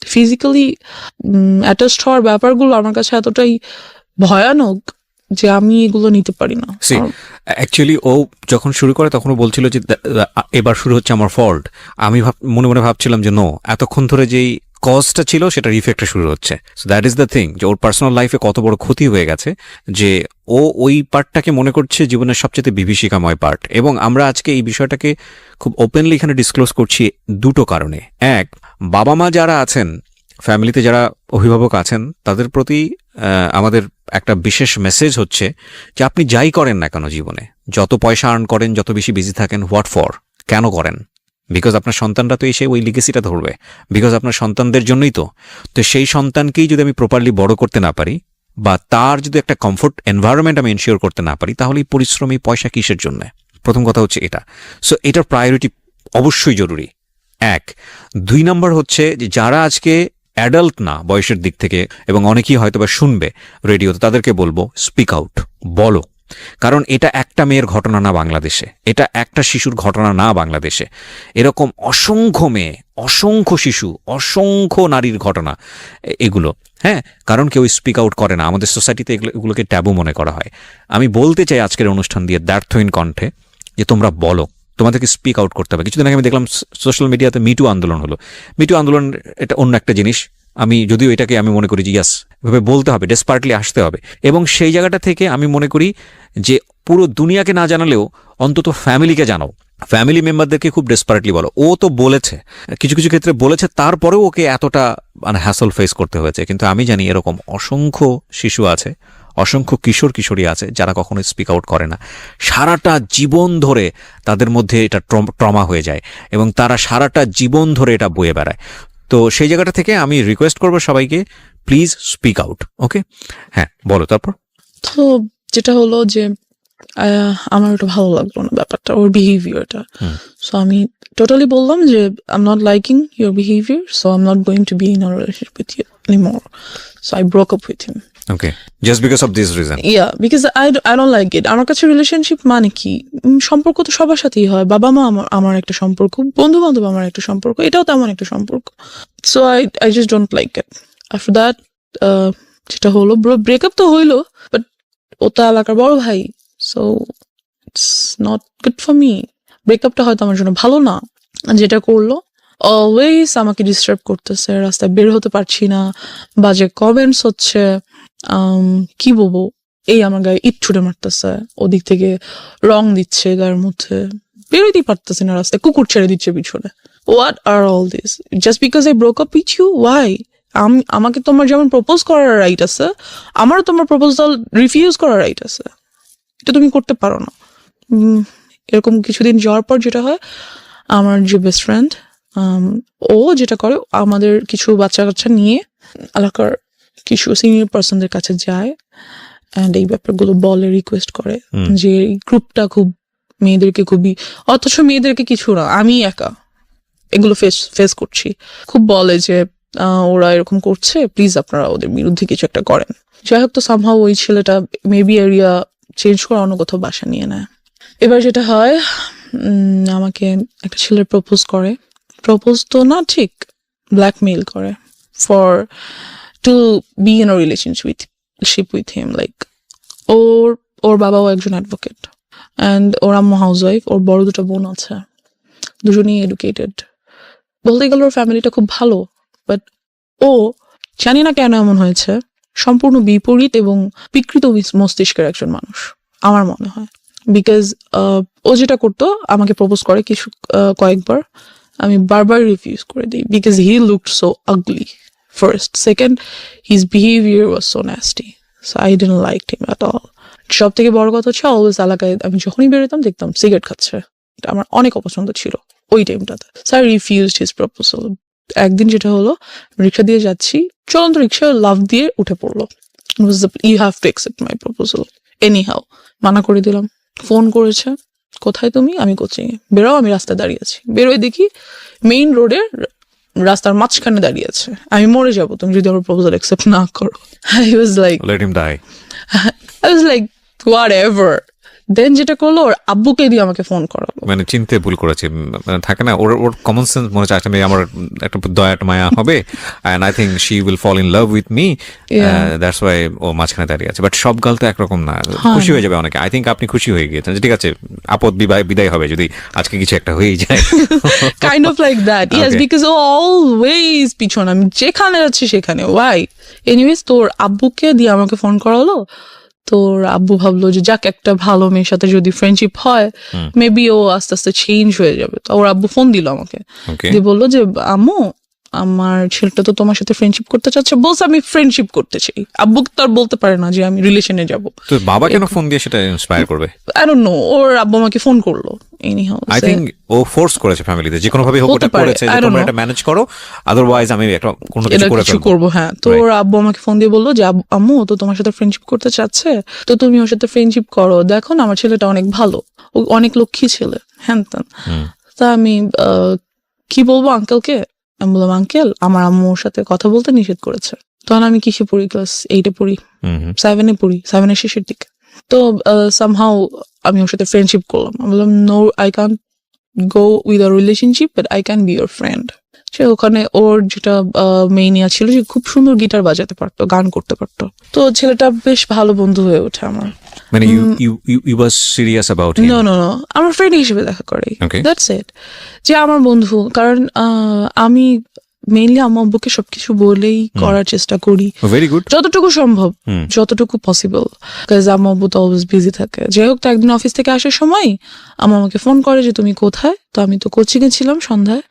ফিজিক্যালি অ্যাটাচড হওয়ার ব্যাপারগুলো আমার কাছে এতটাই ভয়ানক যে আমি এগুলো নিতে পারি না। অ্যাকচুয়ালি ও যখন শুরু করে তখন ও বলছিল যে এবার শুরু হচ্ছে আমার ফল্ট। আমি মনে মনে ভাবছিলাম যে নো, এতক্ষণ ধরে যেই কজটা ছিল সেটার ইফেক্টটা শুরু হচ্ছে। So that is the thing, যে ওর পার্সোনাল লাইফে কত বড় ক্ষতি হয়ে গেছে যে ও ওই পার্টটাকে মনে করছে জীবনের সবচেয়ে বিভীষিকাময় পার্ট। এবং আমরা আজকে এই বিষয়টাকে খুব ওপেনলি এখানে ডিসক্লোজ করছি দুটো কারণে। এক, বাবা মা যারা আছেন, ফ্যামিলিতে যারা অভিভাবক আছেন, তাদের প্রতি আমাদের একটা বিশেষ মেসেজ হচ্ছে যে আপনি যাই করেন না কেন জীবনে, যত পয়সা আর্ন করেন, যত বেশি বিজি থাকেন, হোয়াট ফর, কেন করেন? বিকজ আপনার সন্তানরা তো এসে ওই লিগেসিটা ধরবে, বিকজ আপনার সন্তানদের জন্যই তো সেই সন্তানকেই যদি আমি প্রপারলি বড় করতে না পারি, বা তার যদি একটা কমফোর্ট এনভায়রনমেন্ট আমি এনশিওর করতে না পারি, তাহলে এই পরিশ্রমী পয়সা কিসের জন্য? প্রথম কথা হচ্ছে এটা। সো এটার প্রায়োরিটি অবশ্যই জরুরি, এক। 2 নম্বর হচ্ছে যে যারা আজকে অ্যাডাল্ট না বয়সের দিক থেকে, এবং অনেকেই হয়তো বা শুনবে রেডিওতে, তাদেরকে বলবো স্পিক আউট, বলো। কারণ এটা একটা মেয়ের ঘটনা না বাংলাদেশে, এটা একটা শিশুর ঘটনা না বাংলাদেশে, এরকম অসংখ্য মেয়ে, অসংখ্য শিশু, অসংখ্য নারীর ঘটনা এগুলো। হ্যাঁ, কারণ কেউ স্পিক আউট করে না, আমাদের সোসাইটিতে এগুলোকে ট্যাবু মনে করা হয়। আমি বলতে চাই আজকের অনুষ্ঠান দিয়ে দ্ব্যর্থহীন কণ্ঠে যে তোমরা বলো, তোমাদেরকে স্পিক আউট করতে হবে। কিছুদিন আগে আমি দেখলাম সোশ্যাল মিডিয়াতে মিটু আন্দোলন হলো। মিটু আন্দোলন এটা অন্য একটা জিনিস, আমি যদিও এটাকে আমি মনে করি যে ইয়াস, এভাবে বলতে হবে, ডেসপার্টলি আসতে হবে। এবং সেই জায়গাটা থেকে আমি মনে করি যে পুরো দুনিয়াকে না জানালেও অন্তত ফ্যামিলিকে জানাও, ফ্যামিলি মেম্বারদেরকে খুব ডেসপারেটলি বলো। ও তো বলেছে, কিছু কিছু ক্ষেত্রে বলেছে, তারপরেও ওকে এতটা হ্যাসল ফেস করতে হয়েছে। কিন্তু আমি জানি এরকম অসংখ্য শিশু আছে, অসংখ্য কিশোর কিশোরী আছে যারা কখনো স্পিক আউট করে না। সারাটা জীবন ধরে তাদের মধ্যে এটা ট্রমা হয়ে যায় এবং তারা সারাটা জীবন ধরে এটা বয়ে বেড়ায়। তো সেই জায়গাটা থেকে আমি রিকোয়েস্ট করবো সবাইকে, প্লিজ স্পিক আউট। ওকে, হ্যাঁ বলো তারপর। তো যেটা হলো যে আমার ওটা ভালো লাগলো না ব্যাপারটা, ওর বিহেভিয়ারটা। সো আমি টোটালি বললাম যে I am not liking your behaviour, so I am not going to be in a relationship with you anymore. So I broke up with him. Okay, just because of this reason. Yeah, because I don't like it. আমার কাছে relationship মানে কি, সম্পর্ক তো সবার সাথেই হয়। বাবা মা আমার একটা সম্পর্ক, বন্ধু বান্ধব আমার একটা সম্পর্ক, এটাও তেমন একটা সম্পর্ক। So I just don't like it. After that, যেটা হলো ব্রেকআপ তো হইলো, বাট ও তো এলাকার বড় ভাই, so it's not good for me. ব্রেকআপটা হয়তো আমার জন্য ভালো না। যেটা করলো, অলওয়েজ আমাকে ডিস্টার্ব করতেছে, রাস্তায় বের হতে পারছি না, বাজে কমেন্টস হচ্ছে, কি বলবো, এই আমার গায়ে ইট ছুটে মারতেছে, ওদিক থেকে রং দিচ্ছে গায়ের মধ্যে, বেরোতেই পারতেছি না রাস্তায়, কুকুর ছেড়ে দিচ্ছে পিছনে। What are all this just because I broke up with you? Why? আমাকে তোমার যেমন প্রপোজ করার রাইট আছে, আমারও তোমার প্রপোজাল রিফিউজ করার রাইট আছে, এটা তুমি করতে পারো না। এরকম কিছুদিন যাওয়ার পর যেটা হয়, আমার যে বেস্ট ফ্রেন্ড, ও যেটা করে, আমাদের কিছু বাচ্চা কাচ্চা নিয়ে এলাকার কিছু সিনিয়র পার্সনদের কাছে যায় অ্যান্ড এই ব্যাপারগুলো বলে, রিকোয়েস্ট করে যে এই গ্রুপটা খুব মেয়েদেরকে খুবই, অথচ মেয়েদেরকে কিছু না, আমি একা এগুলো ফেস করছি, খুব বলে যে ওরা এরকম করছে, প্লিজ আপনারা ওদের বিরুদ্ধে কিছু একটা করেন। যাই হোক, তো সামহাও ওই ছেলেটা মেবি এরিয়া চেঞ্জ করে অন্য কোথাও বাসা নিয়ে নেয়। এবার যেটা হয়, আমাকে একটা ছেলে প্রপোজ তো না ঠিক, ব্ল্যাকমেইল করে for to be in a relationship with him. Like ওর বাবাও একজন অ্যাডভোকেট অ্যান্ড ওর আম্মু হাউস ওয়াইফ, ওর বড় দুটো বোন আছে, দুজনেই এডুকেটেড। বলতে গেলে ওর ফ্যামিলিটা খুব ভালো, বাট ও জানি না কেন এমন হয়েছে, সম্পূর্ণ বিপরীত এবং বিকৃত মস্তিষ্কের একজন মানুষ আমার মনে হয়। বিকজ ও যেটা করতো, আমাকে প্রপোজ করে কয়েকবার, আমি বারবার রিফিউজ করে দিই, because he looked so ugly first, second his behaviour was so nasty, so I didn't like him at all. সব থেকে বড় কথা হচ্ছে, অলওয়েজ এলাকায় আমি যখনই বেরোতাম দেখতাম সিগারেট খাচ্ছে, এটা আমার অনেক অপছন্দ ছিল ওই টাইমটাতে। So I refused his proposal. একদিন যেটা হলো, রিক্সা দিয়ে যাচ্ছি, চলন্ত রিক্সা লাফ দিয়ে উঠে পড়লো, you have to accept my proposal anyhow. মানা করে দিলাম। ফোন করেছে, কোথায় তুমি? আমি কোচিং এ। বেরো, আমি রাস্তায় দাঁড়িয়ে আছি। বেরোয় দেখি মেইন রোডের রাস্তার মাঝখানে দাঁড়িয়ে আছে, আমি মরে যাবো তুমি যদি আমার প্রপোজাল অ্যাকসেপ্ট না করো। I was like, let him die. I was like whatever. Then যেটা করলো, ওর আব্বুকে দিয়ে আমাকে ফোন করালো। মানে চিনতে ভুল করেছে, মানে থাকে না, ওর কমন সেন্স মনে হচ্ছে একটা মেয়ে আমার একটা দয়া মায়া হবে, and I think she will fall in love with me, that's why ও মাঝখানে দাঁড়িয়ে আছে। বাট সব গাল তো একরকম না, খুশি হয়ে যাবে অনেকে। আই থিঙ্ক আপনি খুশি হয়ে গিয়েছেন, ঠিক আছে, আপদ বিদায় হবে যদি আজকে কিছু একটা হয়েই যায়। Kind of like that, yes, because ও অলওয়েজ পিছন, আমি যেখানে যাচ্ছি সেখানে। ওয়াই? এনিওয়েজ, তোর আব্বুকে দিয়ে আমাকে ফোন করালো। তোর আব্বু ভাবলো যে যাক, একটা ভালো মেয়ের সাথে যদি ফ্রেন্ডশিপ হয়, মেবি ও আস্তে আস্তে চেঞ্জ হয়ে যাবে। তো ওর আব্বু ফোন দিল আমাকে, দিয়ে বললো যে আম্মু, আমার ছেলেটা তো তোমার সাথে ফ্রেন্ডশিপ করতে চাচ্ছে। বলছে আমি ফ্রেন্ডশিপ করতে চাই, আব্বু তো আর বলতে পারে না যে আমি রিলেশনে যাব। তো বাবা কেন ফোন দিয়ে সেটা ইন্সপায়ার করবে? আই ডোন্ট নো, ওর আব্বু আমাকে ফোন করলো। এনিহাউ, আই থিঙ্ক ও ফোর্স করেছে ফ্যামিলিতে, যে কোনো ভাবে হোক ওটা করেছে যে তোমরা এটা ম্যানেজ করো, আদারওয়াইজ আমি একটা কোনো কিছু করবো। হ্যাঁ, তো ওর আব্বু আমাকে ফোন দিয়ে বললো যে আম্মু তো তোমার সাথে ফ্রেন্ডশিপ করতে চাচ্ছে, তো তুমি ওর সাথে ফ্রেন্ডশিপ করো, দেখো না আমার ছেলেটা অনেক ভালো, ও অনেক লক্ষ্মী ছেলে, হ্যান ত্যান। তা আমি কি বলবো আঙ্কেলকে? আমি বললাম, আঙ্কেল, আমার আম্মুর সাথে কথা বলতে নিষেধ করেছে। তখন আমি কিসে পড়ি? ক্লাস 8-এ পড়ি, 7-এ পড়ি, 7-এর শেষের দিকে। তো সামহাউ আমি ওর সাথে ফ্রেন্ডশিপ করলাম। আমি বললাম, no, I can't go with a relationship, but I can be your friend. সে ওখানে ওর যেটা মেইনিয়া ছিল, যে খুব সুন্দর গিটার বাজাতে পারতো, গান করতে পারতো। তো ছেলেটা বেশ ভালো বন্ধু হয়ে ওঠে আমার। মানে you was serious about him? No, আমার ফ্রেন্ড হিসেবে দেখা করে, Okay. That's it. যে আমার বন্ধু, কারণ আমি মেইনলি আমার আব্বুকে সবকিছু বলেই করার চেষ্টা করি, ভেরি গুড, যতটুকু সম্ভব, যতটুকু পসিবল, বিকজ আমার আব্বু তো অলওয়েজ বিজি থাকে। যাই হোক, তো একদিন অফিস থেকে আসার সময় আমাকে ফোন করে যে তুমি কোথায়? তো আমি তো কোচিং এ ছিলাম সন্ধ্যায়,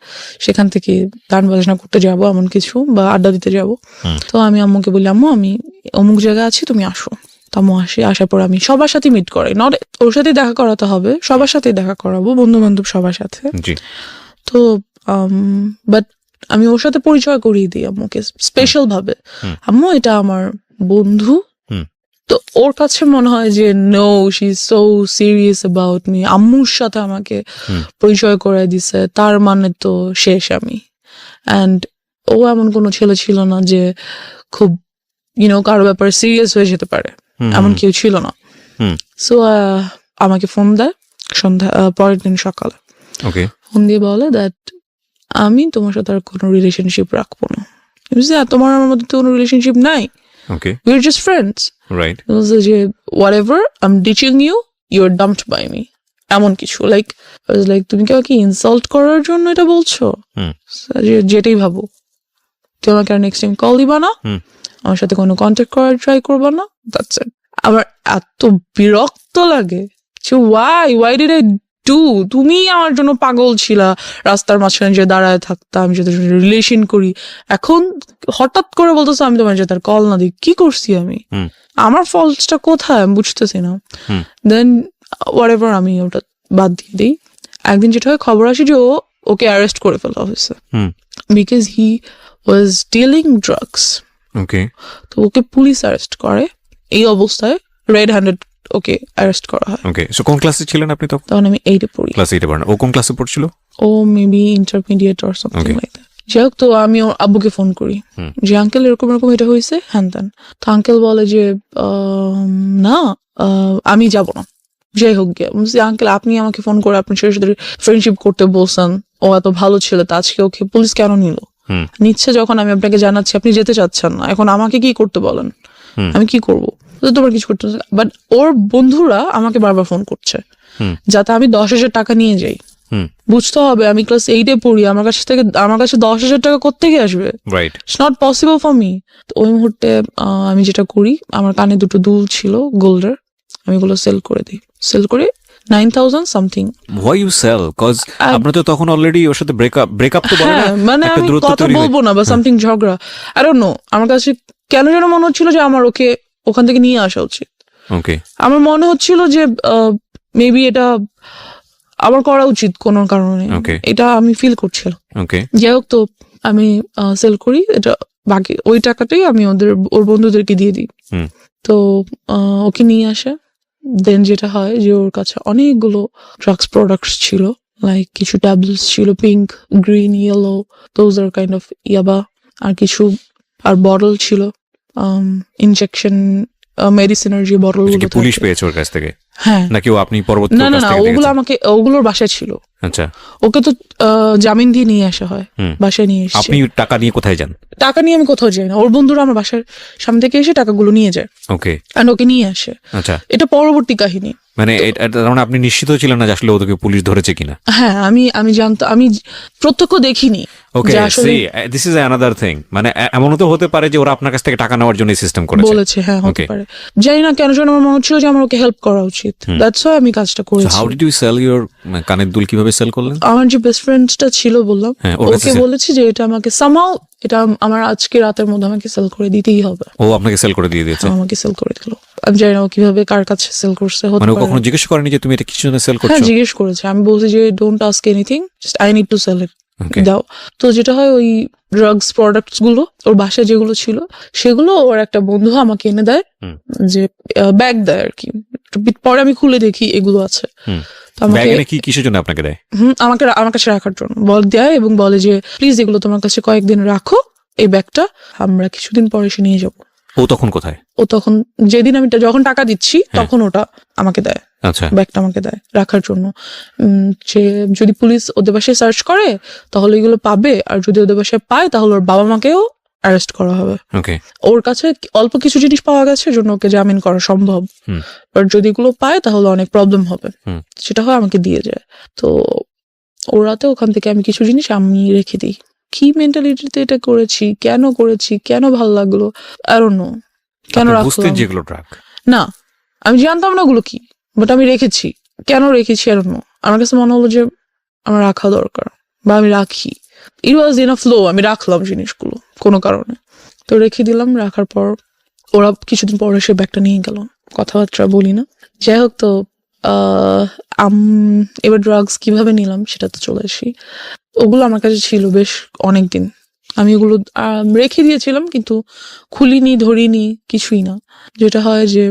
সেখান থেকে গান বাজনা করতে যাবো এমন কিছু, বা আড্ডা দিতে যাবো। তো আমি আম্মুকে বলি, আম্মু আমি অমুক জায়গায় আছি, তুমি আসো। আম্মু আসার পর আমি সবার সাথে মিট করাই, নট ওর সাথে দেখা করাতে হবে, সবার সাথে দেখা করাবো, বন্ধু বান্ধব সবার সাথে। তো বাট আমি ওর সাথে পরিচয় করিয়ে দিই আম্মুকে স্পেশাল ভাবে, আম্মু এটা আমার বন্ধু, তো ওর কাছে মনে হয় যে no she is so serious about me, আম্মুর সাথে আমাকে পরিচয় করে দিছে, তার মানে তো শেষ আমি। অ্যান্ড ও এমন কোনো ছেলে ছিল না যে খুব কারো ব্যাপারে সিরিয়াস হয়ে যেতে পারে, এমন কেউ ছিল না। সো আমাকে ফোন দেয় সন্ধ্যা পরের দিন সকালে, ওকে, ফোন দিয়ে বলে দ্যাট আমি তোমার সাথে আর কোনো রিলেশনশিপ রাখবো না। তোমার আমার মধ্যে তো কোনো রিলেশনশিপ নাই, okay, we are just friends. Right, যে whatever I am ditching you, you are dumped by me, এমন কিছু। লাইক তুমি কি আমাকে ইনসাল্ট করার জন্য এটা বলছো? যেটাই ভাবো, তুমি আমাকে আর নেক্সট টাইম কল দিবা না, আমার সাথে কোনো কন্ট্যাক্ট করার ট্রাই করবা না, দ্যাটস ইট। আমার এত বিরক্ত লাগে যে ওয়াই ডিড আই ডু? তুমি আমার জন্য পাগল ছিলা, রাস্তার মাঝখানে যে দাঁড়ায় থাকতাম, আমি সাথে রিলেশন করি, এখন হঠাৎ করে বলতেছো আমি তোমার সাথে কল না দিই। কি করছি আমি? আমার ফল্টসটা কোথায় আমি বুঝতেছি না। দেন হোয়াটএভার, আমি ওটা বাদ দিয়ে দিই। একদিন যেটা হয়, খবর আসে যে ওকে অ্যারেস্ট করে ফেলা হয়েছে because he was dealing drugs. Okay, তো ওকে পুলিশ অ্যারেস্ট করে, এই অবস্থায় রেড হ্যান্ডেড ওকে অ্যারেস্ট করা হয়। ওকে। সো কোন ক্লাসে ছিলেন আপনি তখন? তখন আমি 8-এ পড়ি। ক্লাস 8-এ পড়েন। ও কোন ক্লাসে পড়ছিল? ও maybe intermediate or something like that. যাই হোক, তো আমি ওর আব্বুকে ফোন করি যে আঙ্কেল এরকম এরকম এটা হয়েছে, হ্যান ত্যান। তো আঙ্কেল বলে যে না, আমি যাব না। যাই হোক গিয়ে আঙ্কেল, আপনি আমাকে ফোন করে আপনার ছেলের সাথে ফ্রেন্ডশিপ করতে বলছেন, ও এত ভালো ছিল, তা আজকে ওকে পুলিশ কেন নিল? নিচ্ছে যখন আমি আপনাকে জানাচ্ছি, আপনি যেতে চাচ্ছেন না, এখন আমাকে কি করতে বলেন? আমি কি করবো? তোমার কিছু করতে, বাট ওর বন্ধুরা আমাকে বারবার ফোন করছে যাতে আমি 10,000 টাকা নিয়ে যাই। বুঝতে হবে আমি ক্লাস 8-এ পড়ি, আমার কাছে 10,000 টাকা কোত্থেকে আসবে? Right, it's not possible for me. তো ওই মুহূর্তে আমি যেটা করি, আমার কানে 2টো দুল ছিল গোল্ডের, আমি এগুলো সেল করে 9,000 something. Why you sell? Cause আপনি তো তখন অলরেডি ওর সাথে ব্রেকআপ তো বলে না, মানে একটা আমি দূরত্ব কথা তৈরি বলবো না বা সামথিং ঝগড়া, আই ডোন্ট নো, আমার কাছে কেন যেন মনে হচ্ছিল যে আমার ওকে ওখান থেকে নিয়ে আসা উচিত। ওকে, আমার মনে হচ্ছিল যে মেবি এটা আমার করা উচিত কোনো কারণে, এটা আমি ফিল করছিলাম। ওকে, যাই হোক, তো আমি সেল করি এটা, বাকি ওই টাকাটাই আমি ওর বন্ধুদেরকে দিয়ে দিই। তো ওকে নিয়ে আসে। দেন যেটা হয় যে ওর কাছে অনেকগুলো ড্রাগস প্রোডাক্টস ছিল, লাইক কিছু ট্যাবলেটস ছিল, pink, green, yellow, those are kind of ইয়াবা, আর কিছু আর বটল ছিল, ইনজেকশন মেডিসিনের যে বটল। পুলিশ পেয়েছে ওর কাছ থেকে? হ্যাঁ। নাকি ও আপনি পরবর্তী? না, ওগুলো ওগুলোর বাসায় ছিল। আচ্ছা। ওকে তো জামিন দিয়ে নিয়ে আসা হয়, বাসায় নিয়ে এসে। আপনি টাকা নিয়ে কোথায় যান? টাকা নিয়ে আমি কোথাও যাই না, ওর বন্ধুরা আমার বাসার সামনে থেকে এসে টাকাগুলো নিয়ে যায়। ওকে, এন্ড ওকে নিয়ে আসে। আচ্ছা, এটা পরবর্তী কাহিনী। মানে আপনি নিশ্চিত ছিলেন না যে আসলে ওদেরকে পুলিশ ধরেছে কিনা? হ্যাঁ, আমি জানতাম, আমি প্রত্যক্ষ দেখিনি। Okay, see this is another thing. মানে এমনও তো হতে পারে যে ওরা আপনার কাছ থেকে টাকা নেওয়ার জন্য সিস্টেম করেছে বলেছে। হ্যাঁ, হতে পারে, জানি না কেন যেন আমার মনে হচ্ছিল যে আমার ওকে হেল্প করা উচিত, দ্যাটস হোয়াই আমি কাজটা করেছি। How did you sell your কানের দুল? কিভাবে সেল করলেন? আমার যে বেস্ট ফ্রেন্ডটা ছিল বললাম, ওকে বলেছি যে এটা আমাকে সামহাউ, এটা আমার আজকে রাতের মধ্যে আমাকে সেল করে দিতেই হবে। ও আপনাকে সেল করে দিয়ে দিয়েছে? আমাকে সেল করে দিল। আমি জানি না কিভাবে কার কাছে সেল করছে। মানে কখনো জিজ্ঞেস করেনি যে তুমি এটা কিছু জন্য সেল করছো? হ্যাঁ, জিজ্ঞেস করেছে। আমি বলছি যে don't ask anything, just I need to sell it, দাও। তো যেটা হয়, ওই ড্রাগস প্রোডাক্টস গুলো ওর বাসায় যেগুলো ছিল সেগুলো ওর একটা বন্ধু আমাকে এনে দেয়, যে ব্যাগ দেয় আর কি। পরে আমি খুলে দেখি এগুলো আছে। কিসের জন্য আপনাকে দেয়? আমার কাছে রাখার জন্য দেয়, এবং বলে যে প্লিজ এগুলো তোমার কাছে কয়েকদিন রাখো, এই ব্যাগটা আমরা কিছুদিন পরে এসে নিয়ে যাবো। ও তখন কোথায়? ও তখন যেদিন আমি যখন টাকা দিচ্ছি তখন ওটা আমাকে দেয়। আচ্ছা, ব্যাগটা আমাকে দেয় রাখার জন্য, যে যদি পুলিশ ওদের বাসায় সার্চ করে তাহলে এগুলো পাবে, আর যদি ওদের বাসায় পায় তাহলে ওর বাবা মাকেও অ্যারেস্ট করা হবে। ওকে, ওর কাছে অল্প কিছু জিনিস পাওয়া গেছে, জন্য ওকে জামিন করা সম্ভব। আর যদি এগুলো পায় তাহলে অনেক প্রবলেম হবে, সেটা হয় আমাকে দিয়ে যায়। তো ওরাতে ওখান থেকে আমি কিছু জিনিস আমি রেখে দিই। কি মেন্টালিটিতে এটা করেছি, কেন ভালো লাগলো, আই ডোন্ট নো কেন রাখলাম। যেগুলো ড্রাগ না, আমি জানতাম না ওগুলো কি, বাট আমি রেখেছি। কেন রেখেছি আই ডোন্ট নো। আমার কাছে মনে হলো যে আমার রাখা দরকার, বা আমি রাখি। ইট ওয়াজ ইন আ ফ্লো, আমি রাখলাম জিনিসগুলো কোনো কারণে। তো রেখে দিলাম। রাখার পর ওরা কিছুদিন পর এসে ব্যাগটা নিয়ে গেল, কথাবার্তা বলি না। যাই হোক, তো এবার ড্রাগস কিভাবে নিলাম সেটা তো চলে আসি। ওগুলো আমার কাছে ছিল বেশ অনেকদিন, আমি এগুলো রেখে দিয়েছিলাম, কিন্তু খুলিনি, ধরিনি, কিছুই না। যেটা হয় যে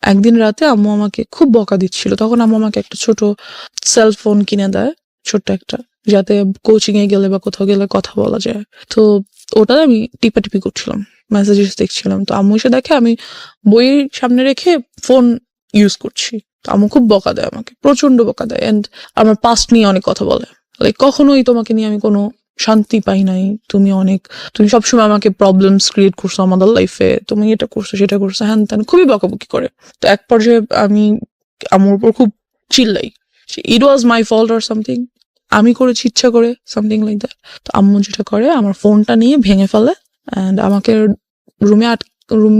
একদিন রাতে আম্মু আমাকে খুব বকা দিচ্ছিল, তখন আম্মু আমাকে একটা ছোট সেলফোন কিনে দেয়, ছোট্ট একটা, যাতে কোচিং এ গেলে বা কোথাও গেলে কথা বলা যায়। তো ওটা আমি টিপাটিপি করছিলাম, মেসেজেস দেখছিলাম, তো আম্মু এসে দেখে আমি বইয়ের সামনে রেখে ফোন ইউজ করছি। তো আম্মু খুব বকা দেয় আমাকে, প্রচন্ড বকা দেয়, এন্ড আমার পাস্ট নিয়ে অনেক কথা বলে, লাইক কখনোই তোমাকে নিয়ে আমি কোনো শান্তি পাই নাই, তুমি সবসময় আমাকে প্রবলেমস ক্রিয়েট করছো আমাদের লাইফে, তুমি এটা করছো সেটা করছো, হ্যান ত্যান, খুবই বকাবকি করে। তো এক পর্যায়ে আমি আমার উপর খুব চিল্লাই, ইট ওয়াজ মাই ফল্ট অর সামথিং, আমি করেছি ইচ্ছা করে, সামথিং লাইক দ্যাট। তো আম্মু যেটা করে, আমার ফোনটা নিয়ে ভেঙে ফেলে অ্যান্ড আমাকে রুম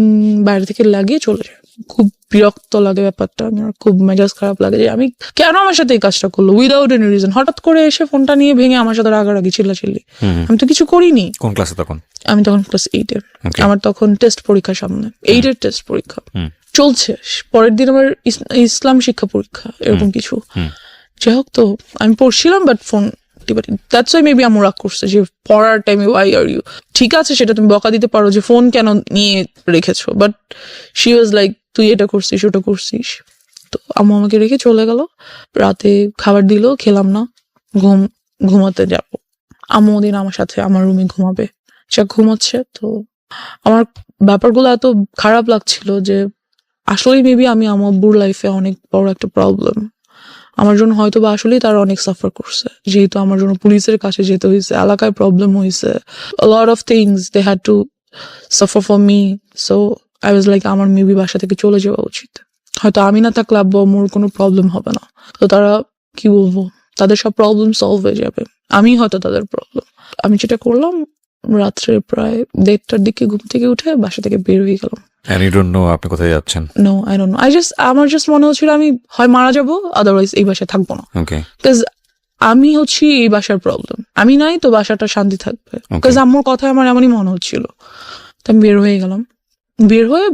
বাইরে থেকে লাগিয়ে চলে যায়। খুব বিরক্ত লাগে ব্যাপারটা, আমার খুব মেজাজ খারাপ লাগে যে আমি কেন আমার সাথে এই কাজটা করলো উইদাউট এনি রিজন। হঠাৎ করে এসে ফোনটা নিয়ে ভেঙে আমার সাথে রাগারাগি, চিল্লাচিল্লি। আমি তো কিছু করিনি। কোন ক্লাসে তখন? আমি তখন ক্লাস 8-এ। আমার তখন টেস্ট পরীক্ষা সামনে, 8-এর টেস্ট পরীক্ষা চলছে, পরের দিন আমার ইসলাম শিক্ষা পরীক্ষা, এরকম কিছু। যাই হোক, তো আমি পড়ছিলাম, but phone that's why maybe আমার রাগ করছে যে পড়ার টাইমে ওয়াই আর ইউ, ঠিক আছে সেটা তুমি বকা দিতে পারো যে ফোন কেন নিয়ে রেখেছো, বাট শি ওয়াজ লাইক তুই এটা করছিস ওটা করছিস। তো আম্মু আমাকে রেখে চলে গেল, রাতে খাবার দিল, খেলাম না, ঘুমাতে যাব। আম্মু ওদিন আমার সাথে আমার রুমে ঘুমাবে, সে ঘুমাচ্ছে। তো আমার ব্যাপারগুলো এত খারাপ লাগছিল যে আসলেই মেবি আমি আমার আব্বুর লাইফে অনেক বড় একটা প্রবলেম। আমার জন্য হয়তো বা আসলেই তারা অনেক সাফার করছে, যেহেতু আমার জন্য পুলিশের কাছে যেতে হয়েছে, এলাকায় প্রবলেম হয়েছে, a lot of things they had to suffer for me. So I was like, আমার মেবি বাসা থেকে চলে যাওয়া উচিত, হয়তো আমি না থাকলে আব্বু আম্মুর কোনো প্রবলেম হবে না। তো তারা, কি বলবো, তাদের সব প্রবলেম সলভ হয়ে যাবে, আমি হয়তো তাদের প্রবলেম। আমি যেটা করলাম, রাত্রে প্রায় 1:30টার দিকে ঘুম থেকে উঠে বাসা থেকে বের হয়ে গেলাম। And you don't know আপনি কোথায় যাচ্ছেন? No, I don't know. আমার জাস্ট মনে হচ্ছিল আমি হয় মারা যাবো, আদারওয়াইজ এই বাসায় থাকবো না। ওকে। বিকজ আমি হচ্ছি এই বাসার প্রবলেম, আমি নাই তো বাসাটা শান্তি থাকবে, বিকজ আম্মুর কথা আমার এমনই মনে হচ্ছিল। তো আমি বের হয়ে গেলাম, বের হয়ে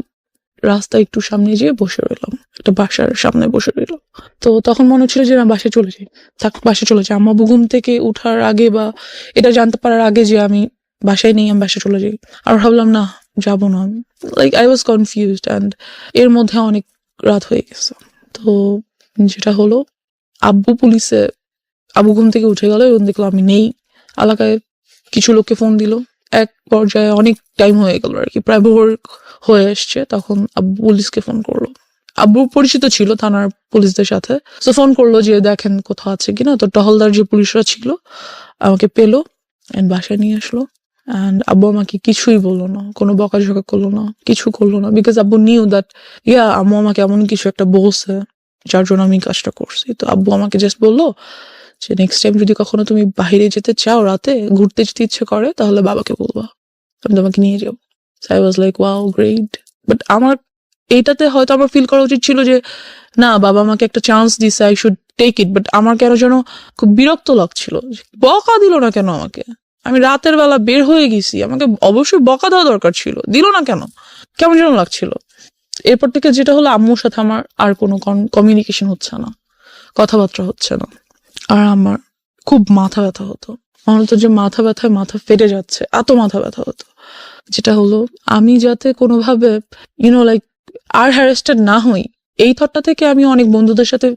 রাস্তা একটু সামনে যেয়ে বসে রইলাম, একটা বাসার সামনে বসে রইলাম। তো তখন মনে হচ্ছিল যে না, বাসায় চলে যাই, বাসায় চলে যাই। আম্মা ঘুম থেকে উঠার আগে বা এটা জানতে পারার আগে যে আমি বাসায় নেই, আমি বাসায় চলে যাই। আর ভাবলাম না, যাবো না, like I was confused, and এর মধ্যে অনেক রাত হয়ে গেছে। তো যেটা হলো, আব্বু ঘুম থেকে উঠে গেল এবং দেখলো আমি নেই। এলাকায় কিছু লোককে ফোন দিল, এক পর্যায়ে অনেক টাইম হয়ে গেল আর কি, প্রায় ভোর হয়ে এসছে। তখন আব্বু পুলিশকে ফোন করলো, আব্বু পরিচিত ছিল থানার পুলিশদের সাথে, তো ফোন করলো যে দেখেন কোথাও আছে কিনা। তো টহলদার যে পুলিশরা ছিল আমাকে পেলো এন্ড বাসায় নিয়ে আসলো। অ্যান্ড আব্বু আমাকে কিছুই বললো না, কোনো বকাঝকা করলো না, কিছু করলো না, বিকজ আব্বু নিউ দ্যাট আম্মু আমাকে এমন কিছু একটা বলছে যার জন্য আমি কাজটা করছি। তো আব্বু আমাকে জাস্ট বললো যে নেক্সট টাইম যদি কখনো তুমি বাইরে যেতে চাও, রাতে ঘুরতে যেতে ইচ্ছে করে, তাহলে বাবাকে বলবা, আমি তোমাকে নিয়ে যাবো। So I was like wow great. But আমার এইটাতে হয়তো আমার ফিল করা উচিত ছিল যে না, বাবা আমাকে একটা চান্স দিছে, I should take it. But আমার কেন যেন খুব বিরক্ত লাগছিল, বকা দিল না কেন আমাকে? আমি রাতের বেলা বের হয়ে গেছি, আমাকে অবশ্যই বকা দেওয়া দরকার ছিল, দিল না কেন? কেমন যেন লাগছিল। এরপর থেকে যেটা হলো, আম্মুর সাথে আমার আর কোনো কমিউনিকেশন হচ্ছে না, কথাবার্তা হচ্ছে না। আর আমার খুব মাথা ব্যথা হতো, মনে হতো যে মাথা ব্যথায় মাথা ফেটে যাচ্ছে, এত মাথা ব্যথা হতো। যেটা হলো, আমি যাতে কোনোভাবে লাইক আর হ্যারাসড না হই, এই থটটা থেকে আমি অনেক বন্ধুদের সাথে,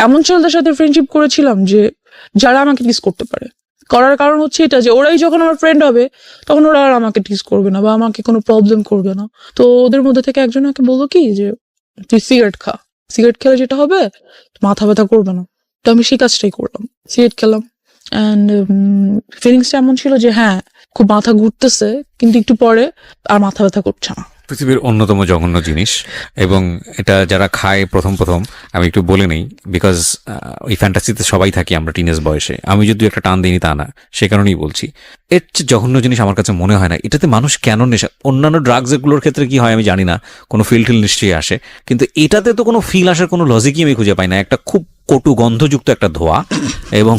এমন ছেলেদের সাথে ফ্রেন্ডশিপ করেছিলাম যে যারা আমাকে টিস করতে পারে। করার কারণ হচ্ছে এটা যে ওরাই যখন আমার ফ্রেন্ড হবে, তখন ওরা আর আমাকে টিস করবে না বা আমাকে কোনো প্রবলেম করবে না। তো ওদের মধ্যে থেকে একজন আমাকে বললো কি যে তুই সিগারেট খা, সিগারেট খেলে যেটা হবে, মাথা ব্যথা করবে না। তো আমি সেই কাজটাই করলাম, সিগারেট খেলাম। অ্যান্ড ফিলিংসটা এমন ছিল যে হ্যাঁ, খুব মাথা ঘুরতেছে, কিন্তু একটু পরে আর মাথা ব্যথা করছে না। পৃথিবীর অন্যতম জঘন্য জিনিস, এবং এটা যারা খায় প্রথম আমি একটু বলে নেই, বিকজ ওই ফ্যান্টাসিতে সবাই থাকি আমরা টিনেজ বয়সে। আমি যদি একটা টান দিইনি তা না, সে কারণেই বলছি। এর চেয়ে জঘন্য জিনিস আমার কাছে মনে হয় না। এটাতে মানুষ কেন নেশা, অন্যান্য ড্রাগস এগুলোর ক্ষেত্রে কি হয় আমি জানি না, কোনো ফিল নিশ্চয়ই আসে, কিন্তু এটাতে তো কোনো ফিল আসার কোনো লজিকই আমি খুঁজে পাই না। একটা খুব কটু গন্ধযুক্ত একটা ধোঁয়া, এবং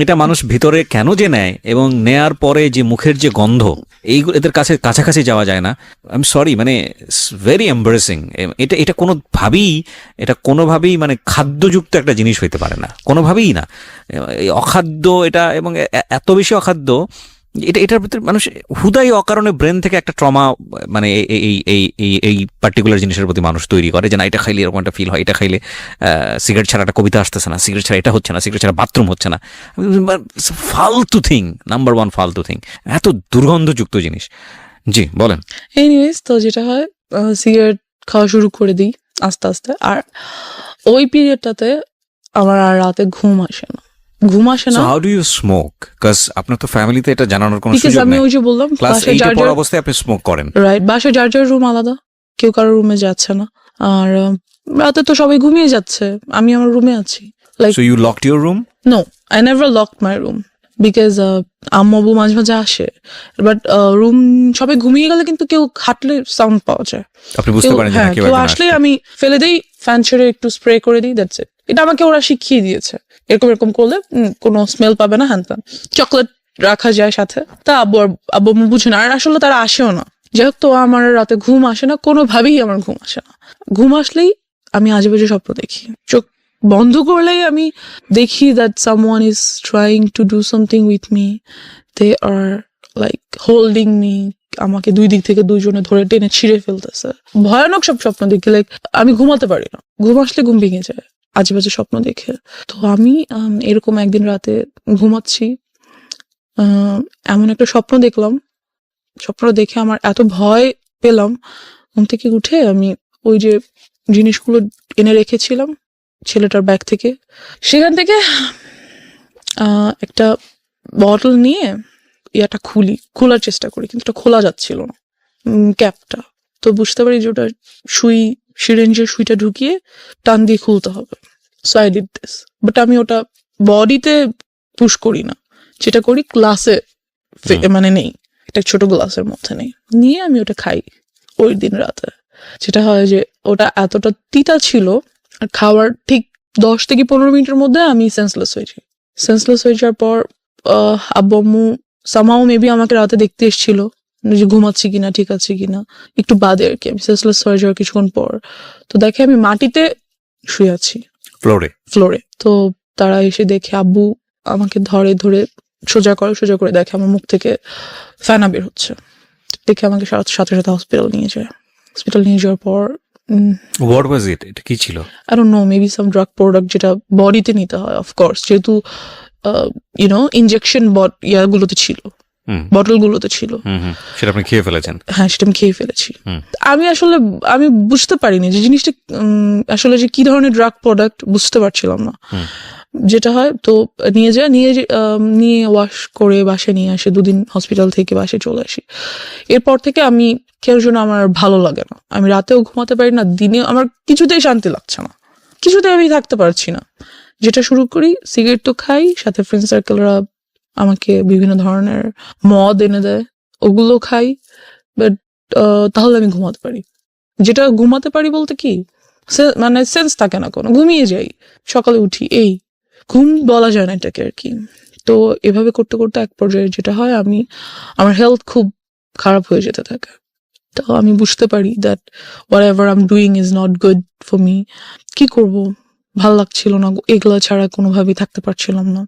এটা মানুষ ভিতরে কেন যে নেয়, এবং নেয়ার পরে যে মুখের যে গন্ধ, এইগুলো এদের কাছাকাছি যাওয়া যায় না। আই এম সরি, মানে ভেরি এম্বারেসিং। এটা কোনোভাবেই মানে খাদ্যযুক্ত একটা জিনিস হইতে পারে না, কোনোভাবেই না। অখাদ্য এটা, এবং এত বেশি অখাদ্য এটার ভিতরে মানুষ হুদাই অকারণে ব্রেন থেকে একটা ট্রমা মানে এই পার্টিকুলার জিনিসের প্রতি মানুষ তৈরি করে, যে না এটা খাইলে এরকম একটা ফিল হয়, এটা খাইলে সিগারেট ছাড়া একটা কবিতা আসতেছে না, সিগারেট ছাড়া এটা হচ্ছে না, সিগারেট ছাড়া বাথরুম হচ্ছে না। ফালতু থিং, নাম্বার ওয়ান ফালতু থিং, এত দুর্গন্ধযুক্ত জিনিস। জি বলেন। এনিওয়েজ, তো যেটা হয় সিগারেট খাওয়া শুরু করে দিই আস্তে আস্তে। আর ওই পিরিয়ডটাতে আমার আর রাতে ঘুম আসে না। So how do you smoke? Because আপনার তো ফ্যামিলিতে এটা জানানোর কোনো বিকজ সুযোগ আমি নেই। ওই যে বললাম ক্লাস বাসায় 8 যার এর পর যার অবস্থায় আপনি স্মোক করেন। রাইট, বাসায় যার যার রুম আলাদা, কেউ কারোর রুমে যাচ্ছে না। আর রাতে তো সবাই ঘুমিয়ে যাচ্ছে, আমি আমার রুমে আছি। Like So you locked your room? No, I never locked my room because আম্মু আব্বু মাঝে মাঝে আসে, বাট রুম সবাই ঘুমিয়ে গেলে কিন্তু কেউ হাঁটলে সাউন্ড পাওয়া যায়। আপনি বুঝতে পারেন যে হ্যাঁ, কেউ কেউ একজন আসলেই আসছে। আমি ফেলে দিই, ফ্যান ছেড়ে একটু স্প্রে করে দিই, দ্যাটস ইট। এটা আমাকে ওরা শিখিয়ে দিয়েছে, এরকম এরকম করলে কোনো স্মেল পাবে না, হ্যান ত্যান। চকলেট রাখা যায় সাথে, তা আব্বু আম্মু বুঝে না, আর আসলে তারা আসেও না। যাই হোক, তো আমার রাতে ঘুম আসে না, কোনোভাবেই আমার ঘুম আসে না। ঘুম আসলেই আমি আজে বাজে স্বপ্ন দেখি। চোখ বন্ধ করলেই আমি দেখি that someone is trying to do something with me, they are like holding me, আমাকে দুই দিক থেকে দুইজনে ধরে টেনে ছিঁড়ে ফেলতেছে। ভয়ানক সব স্বপ্ন দেখি, লাইক আমি ঘুমাতে পারি না, ঘুম আসলে ঘুম ভেঙে যায় আজে বাজে স্বপ্ন দেখে। তো আমি এরকম একদিন রাতে ঘুমাচ্ছি, এমন একটা স্বপ্ন দেখলাম। স্বপ্নটা দেখে আমার এত ভয় পেলাম, ঘুম থেকে উঠে আমি ওই যে জিনিসগুলো এনে রেখেছিলাম ছেলেটার ব্যাগ থেকে, সেখান থেকে একটা বটল নিয়ে ইয়াটা খোলার চেষ্টা করি, কিন্তু এটা খোলা যাচ্ছিল না, ক্যাপটা। তো বুঝতে পারি যে ওটা সিরিঞ্জের সুইটা ঢুকিয়ে টান দিয়ে খুলতে হবে। So I did this, but আমি ওটা বডিতে পুশ করি না, যেটা করি গ্লাসে, মানে নেই, একটা ছোট গ্লাসের মধ্যে নেই, নিয়ে আমি ওটা খাই ওই দিন রাতে। যেটা হয় যে ওটা এতটা তিতা ছিল, আর খাওয়ার ঠিক 10 থেকে 15 মিনিটের মধ্যে আমি সেন্সলেস হয়ে যাই। সেন্সলেস হয়ে যাওয়ার পর আব্বু আম্মু সামাও মেবি আমাকে রাতে দেখতে এসেছিল যে ঘুমাচ্ছি কিনা, ঠিক আছে কিনা, একটু বাদে আর কি। আমি সেন্সলেস হয়ে যাওয়ার কিছুক্ষণ পর তো দেখে আমি মাটিতে শুয়ে আছি, ফ্লোরে। তো তারা এসে দেখে, আব্বু আমাকে ধরে সোজা করে দেখে আমার মুখ থেকে ফেনা বের হচ্ছে। দেখে আমাকে সাথে সাথে হসপিটাল নিয়ে যায়। হসপিটাল নিয়ে যাওয়ার পর What was it? এটা কি ছিল? I don't know, maybe some drug product যেটা বডিতে নিতে হয়, অফকোর্স, যেহেতু ইনজেকশন ইয়াগুলোতে ছিল, বটলগুলোতে ছিল। সেটা আপনি খেয়ে ফেলেছেন? হ্যাঁ, সেটা আমি খেয়ে ফেলেছি। আমি বুঝতে পারিনি যে জিনিসটা আসলে যে কি ধরনের ড্রাগ প্রোডাক্ট, বুঝতে পারছিলাম না। যেটা হয়, তো নিয়ে ওয়াশ করে বাসায় নিয়ে আসে, 2 দিন হসপিটাল থেকে বাসায় চলে আসি। এরপর থেকে আমি কেউ জন্য আমার ভালো লাগে না, আমি রাতেও ঘুমাতে পারি না, দিনে আমার কিছুতেই শান্তি লাগছে না, কিছুতেই আমি থাকতে পারছি না। যেটা শুরু করি, সিগারেট তো খাই, সাথে ফ্রেন্ড সার্কেলরা আমাকে বিভিন্ন ধরনের মদ এনে দেয়, ওগুলো খাই, বাট তাহলে আমি ঘুমাতে পারি। যেটা ঘুমাতে পারি বলতে কি, মানে সেন্স থাকে না কোনো, ঘুমিয়ে যাই, সকালে উঠি, এই ঘুম বলা যায় না এটাকে আর কি। তো এভাবে করতে করতে এক পর্যায়ে যেটা হয়, আমার হেলথ খুব খারাপ হয়ে যেতে থাকে। তো আমি বুঝতে পারি that what ever I am doing is not good for me. কি করব, ভাল লাগছিল না, এগুলো ছাড়া কোনোভাবেই থাকতে পারছিলাম না।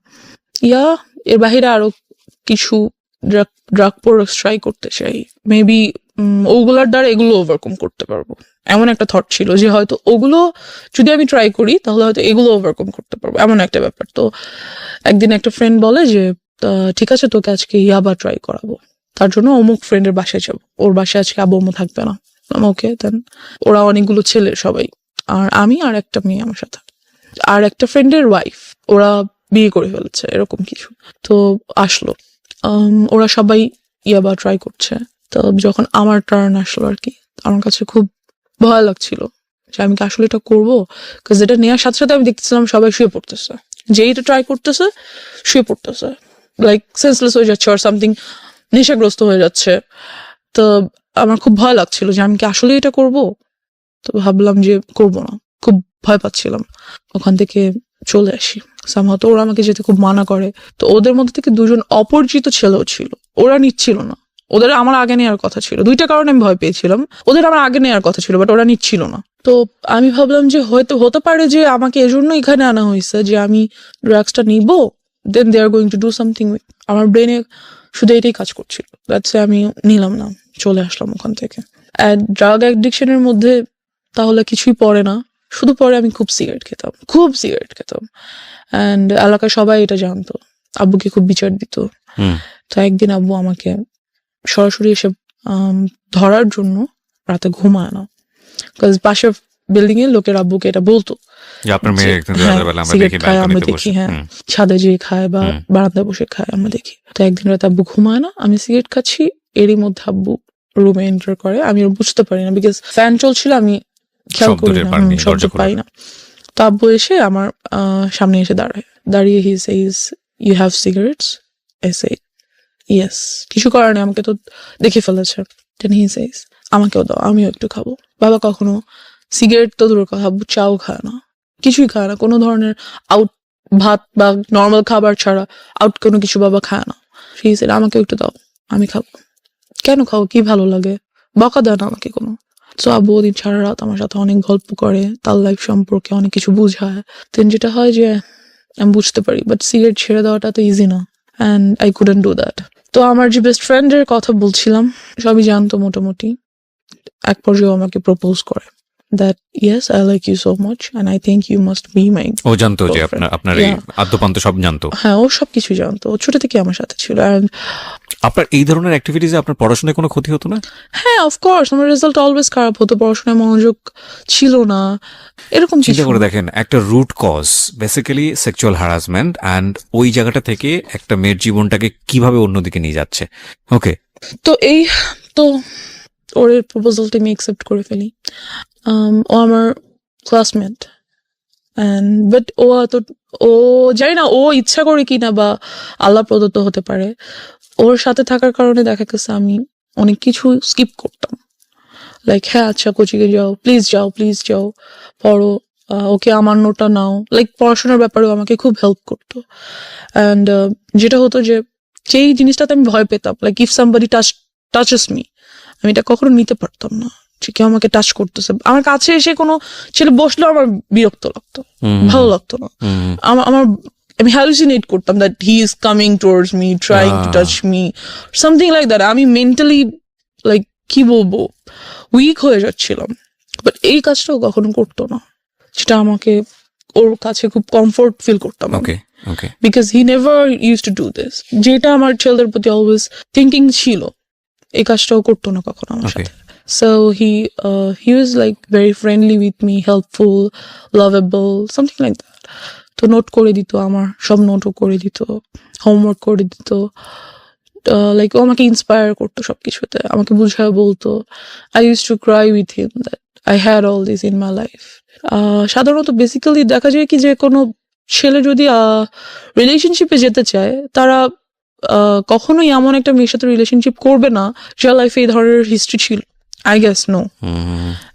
এর বাহিরে আরো কিছু ড্রাগ প্রোডাক্টস ট্রাই করতে চাই, মেবি ওগুলার দ্বারা এগুলো ওভারকাম করতে পারবো। এমন একটা থট ছিল যে হয়তো ওগুলো যদি আমি ট্রাই করি তাহলে হয়তো এগুলো ওভারকাম করতে পারবো, এমন একটা ব্যাপার। তো একদিন একটা ফ্রেন্ড বলে যে ঠিক আছে, তোকে আজকে ইয়াবা ট্রাই করাবো, তার জন্য অমুক ফ্রেন্ডের বাসায় যাবো, ওর বাসায় আজকে আব্বু আম্মু থাকবে না। ওকে, দেন ওরা অনেকগুলো ছেলে সবাই, আর আমি আর একটা মেয়ে আমার সাথে, আর একটা ফ্রেন্ডের ওয়াইফ, ওরা বিয়ে করে ফেলেছে, এরকম কিছু। তো আসলো, ওরা সবাই ইয়াবা ট্রাই করছে। তো যখন আমার টার্ন আসলো আর কি, আমার কাছে খুব ভয় লাগছিল যে আমি কি আসলে এটা করবো। বিকজ এটা নেওয়ার সাথে সাথে আমি দেখতেছিলাম সবাই শুয়ে পড়তেছে, যেই এটা ট্রাই করতেছে শুয়ে পড়তেছে, লাইক সেন্সলেস হয়ে যাচ্ছে আর সামথিং, নেশাগ্রস্ত হয়ে যাচ্ছে। তো আমার খুব ভয় লাগছিল যে আমি কি আসলে এটা করবো। তো ভাবলাম যে করবো না, খুব ভয় পাচ্ছিলাম। ওখান থেকে চলে আসি সামহাও। তো ওরা আমাকে যেতে খুব মানা করে। তো ওদের মধ্যে থেকে 2জন অপরিচিত ছেলেও ছিল, ওরা নিচ্ছিল না, ওদের আমার আগে নেওয়ার কথা ছিল। 2টা কারণে আমি ভয় পেয়েছিলাম, ওদের আমার আগে নেওয়ার কথা ছিল, বাট ওরা নিচ্ছিল না। তো আমি ভাবলাম যে হয়তো হতে পারে যে আমাকে এজন্য এখানে আনা হয়েছে যে আমি ড্রাগসটা নিবো, then they are going to do something with. আমার ব্রেনে শুধু এটাই কাজ করছিল, দ্যাটস আমি নিলাম না, চলে আসলাম ওখান থেকে। ড্রাগ অ্যাডিকশনের মধ্যে তাহলে কিছুই পড়ে না, শুধু পরে আমি খুব সিগারেট খেতাম অ্যান্ড এলাকায় সবাই এটা জানতো, আব্বুকে খুব বিচার দিত। তো একদিন আব্বু আমাকে সরাসরি এসে ধরার জন্য রাতে ঘুমায় না, বিকজ পাশের বিল্ডিং এর লোকের আব্বুকে এটা বলতো যে আপনার মেয়ে একদিন হ্যাঁ, রাতের বেলা আমরা সিগারেট দেখি খায়, আমরা ব্যালকনিতে দেখি, বসে। হ্যাঁ, ছাদে যেয়ে খায় বা বারান্দায় বসে খায়, আমরা দেখি। তো একদিন রাতে আব্বু ঘুমায় না, আমি সিগারেট খাচ্ছি, এরই মধ্যে আব্বু রুমে এন্টার করে। আমি আর বুঝতে পারি না, বিকজ ফ্যান চলছিল, আমি খেয়াল শব্দ করি টের না, পাননি, শব্দ দরজা খোলা। পাই না। তো আব্বু এসে আমার সামনে এসে দাঁড়িয়ে he says, you have cigarettes? I say yes. কিছু করার নেই, আমাকে তো দেখে ফেলেছে। দেন হি সেইজ, আমাকেও দাও, আমিও একটু খাবো। বাবা কখনো সিগারেট তো দূরের কথা, আব্বু চাও খায় না, কিছুই খায় না, কোনো ধরনের আউট ভাত বা নর্মাল খাবার ছাড়া আউট কোনো কিছু বাবা খায় না। হি সেড, আমাকেও একটু দাও, আমি খাবো। কেন খাও, কি ভালো লাগে? বকা দেয় না আমাকে কোনো। তো আব্বু ওদিন সারা রাত আমার সাথে অনেক গল্প করে, তার লাইফ সম্পর্কে অনেক কিছু বুঝায়। দেন যেটা হয় যে আমি বুঝতে পারি, বাট সিগারেট ছেড়ে দেওয়াটা তো ইজি না, and I couldn't do that. তো আমার যে বেস্ট ফ্রেন্ডের কথা বলছিলাম, সবই জানতো মোটামুটি। এক পর্যায়ে আমাকে প্রপোজ করে that yes, I like you so much and I think you must be my. ও জানতো যে আপনার এই Yeah. আদ্যপান্ত সব জানতো? হ্যাঁ, ও সবকিছু জানতো, ও ছোট থেকে আমার সাথে ছিল। অ্যান্ড আপনার এই ধরনের অ্যাক্টিভিটিসে আপনার পড়াশোনায় কোনো ক্ষতি হতো না? হ্যাঁ, অফকোর্স আমার রেজাল্ট অলওয়েজ খারাপ হতো, পড়াশোনায় মনোযোগ ছিল না, এরকম চিন্তা কিছু। করে দেখেন, একটা root cause basically sexual harassment, and ওই জায়গাটা থেকে একটা মেয়ের জীবনটাকে কিভাবে অন্যদিকে নিয়ে যাচ্ছে। ওকে, তো ওর প্রপোজালটা আমি অ্যাকসেপ্ট করে ফেলি। ও আমার ক্লাসমেট, বাট ও জানি না ও ইচ্ছা করে কিনা বা আল্লাহ প্রদত্ত হতে পারে, ওর সাথে থাকার কারণে দেখা গেছে আমি অনেক কিছু স্কিপ করতাম। লাইক হ্যাঁ আচ্ছা কোচিংয়ে যাও, প্লিজ যাও পড়ো, ওকে আমার নোটটা নাও, লাইক পড়াশোনার ব্যাপারেও আমাকে খুব হেল্প করতো। অ্যান্ড যেটা হতো যে যেই জিনিসটাতে আমি ভয় পেতাম, like if somebody touches me, আমি এটা কখনো নিতে পারতাম না যে কেউ আমাকে টাচ করতেছে। আমার কাছে এসে কোনো ছেলে বসলো আমার বিরক্ত লাগতো, ভালো লাগতো না। আমার আমি হ্যালুসিনেট করতাম that he is coming towards me, trying to touch me, something like that. আমি মেন্টালি লাইক কি বলবো, উইক হয়ে যাচ্ছিলাম। বাট এই কাজটাও কখনো করতো না, যেটা আমাকে ওর কাছে খুব কমফোর্ট ফিল করতাম। Okay, okay. Because he never use to do this, যেটা আমার ছেলেদের প্রতি অলওয়েজ থিঙ্কিং ছিল, এই কাজটাও করতো না কখনো আমার Okay. সাথে। So he was like very friendly with me, helpful, lovable, something like that. তো নোট করে দিত, আমার সব নোটও করে দিত, হোমওয়ার্ক করে দিত, লাইক ও আমাকে ইন্সপায়ার করতো সবকিছুতে, আমাকে বুঝায় বলতো। I use to cry with him that I had all this in my life. সাধারণত বেসিক্যালি দেখা যায় কি যে কোনো ছেলে যদি রিলেশনশিপে যেতে চায়, তারা কখনোই এমন একটা মেয়ের সাথে রিলেশনশিপ করবে না যার লাইফে এই ধরনের হিস্ট্রি ছিল। I guess no.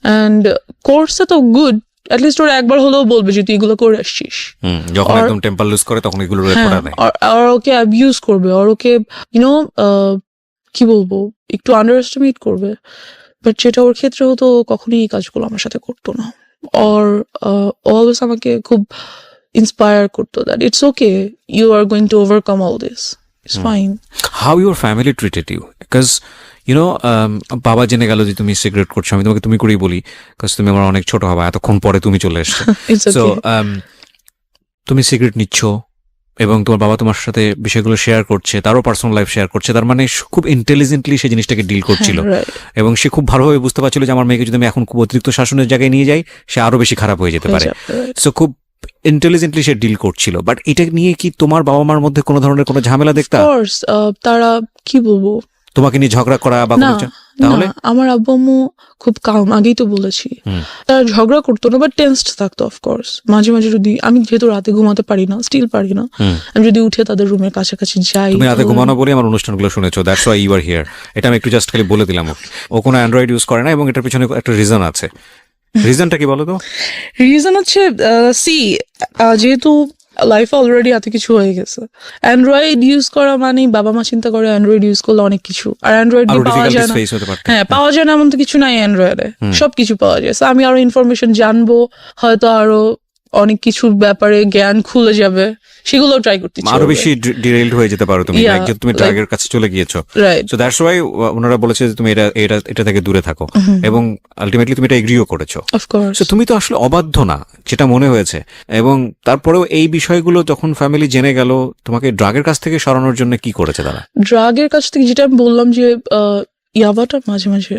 অ্যান্ড কোর্সটা তো গুড, অ্যাটলিস্ট ওরা একবার হলেও বলবে যে তুই এগুলো করে আসছিস। যখন একদম টেম্পার লুজ করে তখন এগুলো হ্যাঁ, রেকর্ড নেয়। আর ওকে অ্যাবিউজ করবে, আর ওকে ইউনো কি বলবো, একটু আন্ডার এস্টিমেট করবে। বাট যেটা ওর ক্ষেত্রে হতো, ও কখনোই এই কাজগুলো আমার সাথে করতো না। আর অলওয়েজ আমাকে খুব ইন্সপায়ার করতো that it's okay, you are going to overcome all this, it's fine. How your family treated you? Because you know, বাবা জেনে গেল যে তুমি সিগারেট করছো, আমি তোমাকে তুমি করেই বলি, বিকজ তুমি আমার অনেক ছোট হবা, এতক্ষণ পরে তুমি চলে এসছো। It's so okay. তুমি সিগারেট নিচ্ছ এবং তোমার বাবা তোমার সাথে বিষয়গুলো শেয়ার করছে, তারও পার্সোনাল লাইফ শেয়ার করছে, তার মানে খুব ইন্টেলিজেন্টলি সেই জিনিসটাকে ডিল করছিল। হ্যাঁ, right. এবং সে খুব ভালোভাবে বুঝতে পারছিল যে আমার মেয়েকে যদি আমি এখন খুব অতিরিক্ত শাসনের জায়গায় নিয়ে যাই, সে আরো বেশি খারাপ হয়ে যেতে পারে। Right. সো খুব ইন্টেলিজেন্টলি সে ডিল করছিল। বাট এটা নিয়ে কি তোমার বাবা মার মধ্যে কোনো ধরনের কোনো ঝামেলা দেখতা? Of course, তারা কি বলবো, তোমাকে নিয়ে ঝগড়া করা বা না কোনো তাহলে? না, আমার আব্বু আম্মু খুব কাম, আগেই তো বলেছি। তারা ঝগড়া করতো না, বাট টেন্সড থাকতো অফকোর্স। মাঝে মাঝে যদি আমি যেহেতু রাতে ঘুমাতে পারি না, স্টিল পারি না, আমি যদি উঠে তাদের রুমের কাছাকাছি যাই। তুমি রাতে ঘুমানো বলে আমার অনুষ্ঠানগুলো শুনেছো, that's why you are here. এটা আমি একটু জাস্ট খালি বলে দিলাম। ও কোনো অ্যান্ড্রয়েড ইউজ করে না এবং এটার পিছনে একটা রিজন আছে। রিজনটা কি বলো তো? রিজন হচ্ছে যেহেতু লাইফে অলরেডি এত কিছু হয়ে গেছে, অ্যান্ড্রয়েড ইউজ করা মানে বাবা মা চিন্তা করে অ্যান্ড্রয়েড ইউজ করলে অনেক কিছু, আর অ্যান্ড্রয়েড আরো পাওয়া যায় ডিফিকাল্টিস না। ফেস হতে পারত। হ্যাঁ, পাওয়া যায় না এমন তো কিছু নাই অ্যান্ড্রয়েডে, সবকিছু পাওয়া যায়। So আমি আরো ইনফরমেশন জানবো, হয়তো আরো অনেক কিছুর ব্যাপারে জ্ঞান খুলে যাবে, সেগুলো ট্রাই করতে আরো বেশি ডিরেইলড হয়ে যেতে পারো তুমি, Yeah, একজন তুমি ড্রাগের কাছে চলে গিয়েছো। রাইট। সো দ্যাটস ওয়াই ওনারা বলেছে যে তুমি এটা থেকে দূরে থাকো, এবং আলটিমেটলি তুমি এটা এগ্রিও করেছো। অফকোর্স। So, তুমি তো আসলে অবাধ্য না, যেটা মনে হয়েছে। এবং তারপরেও এই বিষয়গুলো যখন ফ্যামিলি জেনে গেল, তোমাকে ড্রাগের কাছ থেকে সরানোর জন্য কি করেছে তারা? ড্রাগের কাছ থেকে যেটা আমি বললাম যে ইয়াবাটা মাঝে মাঝে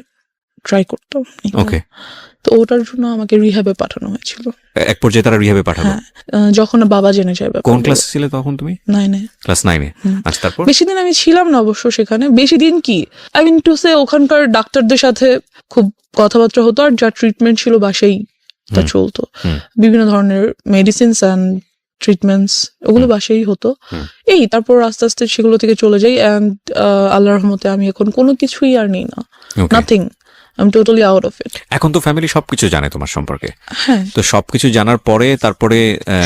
ট্রাই করতাম। ওকে। তো ওটার জন্য আমাকে রিহ্যাবে পাঠানো হয়েছিল। এক পর্যায়ে তারা রিহ্যাবে পাঠালো? হ্যাঁ, যখন বাবা জেনে যায়। কোন ক্লাসে ছিলে তখন তুমি? 9-এ। ক্লাস 9-এ। আচ্ছা, তারপর? বেশি দিন আমি ছিলাম না অবশ্য সেখানে। বেশি দিন কি, আই মিন টু সে ওখানকার ডাক্তারদের সাথে খুব কথাবার্তা হতো, আর যা ট্রিটমেন্ট ছিল বাসাই তা চলতো। বিভিন্ন ধরনের মেডিসিনস অ্যান্ড ট্রিটমেন্টস ওগুলো বাসাই হতো। এই তারপর আস্তে আস্তে সেগুলো থেকে চলে যাই, অ্যান্ড আল্লাহর রহমতে আমি এখন কোনো কিছুই আর নিই না, nothing. I'm totally out of it. এখন তো ফ্যামিলি সবকিছু জানে তোমার সম্পর্কে। হ্যাঁ, তো সবকিছু জানার পরে তারপরে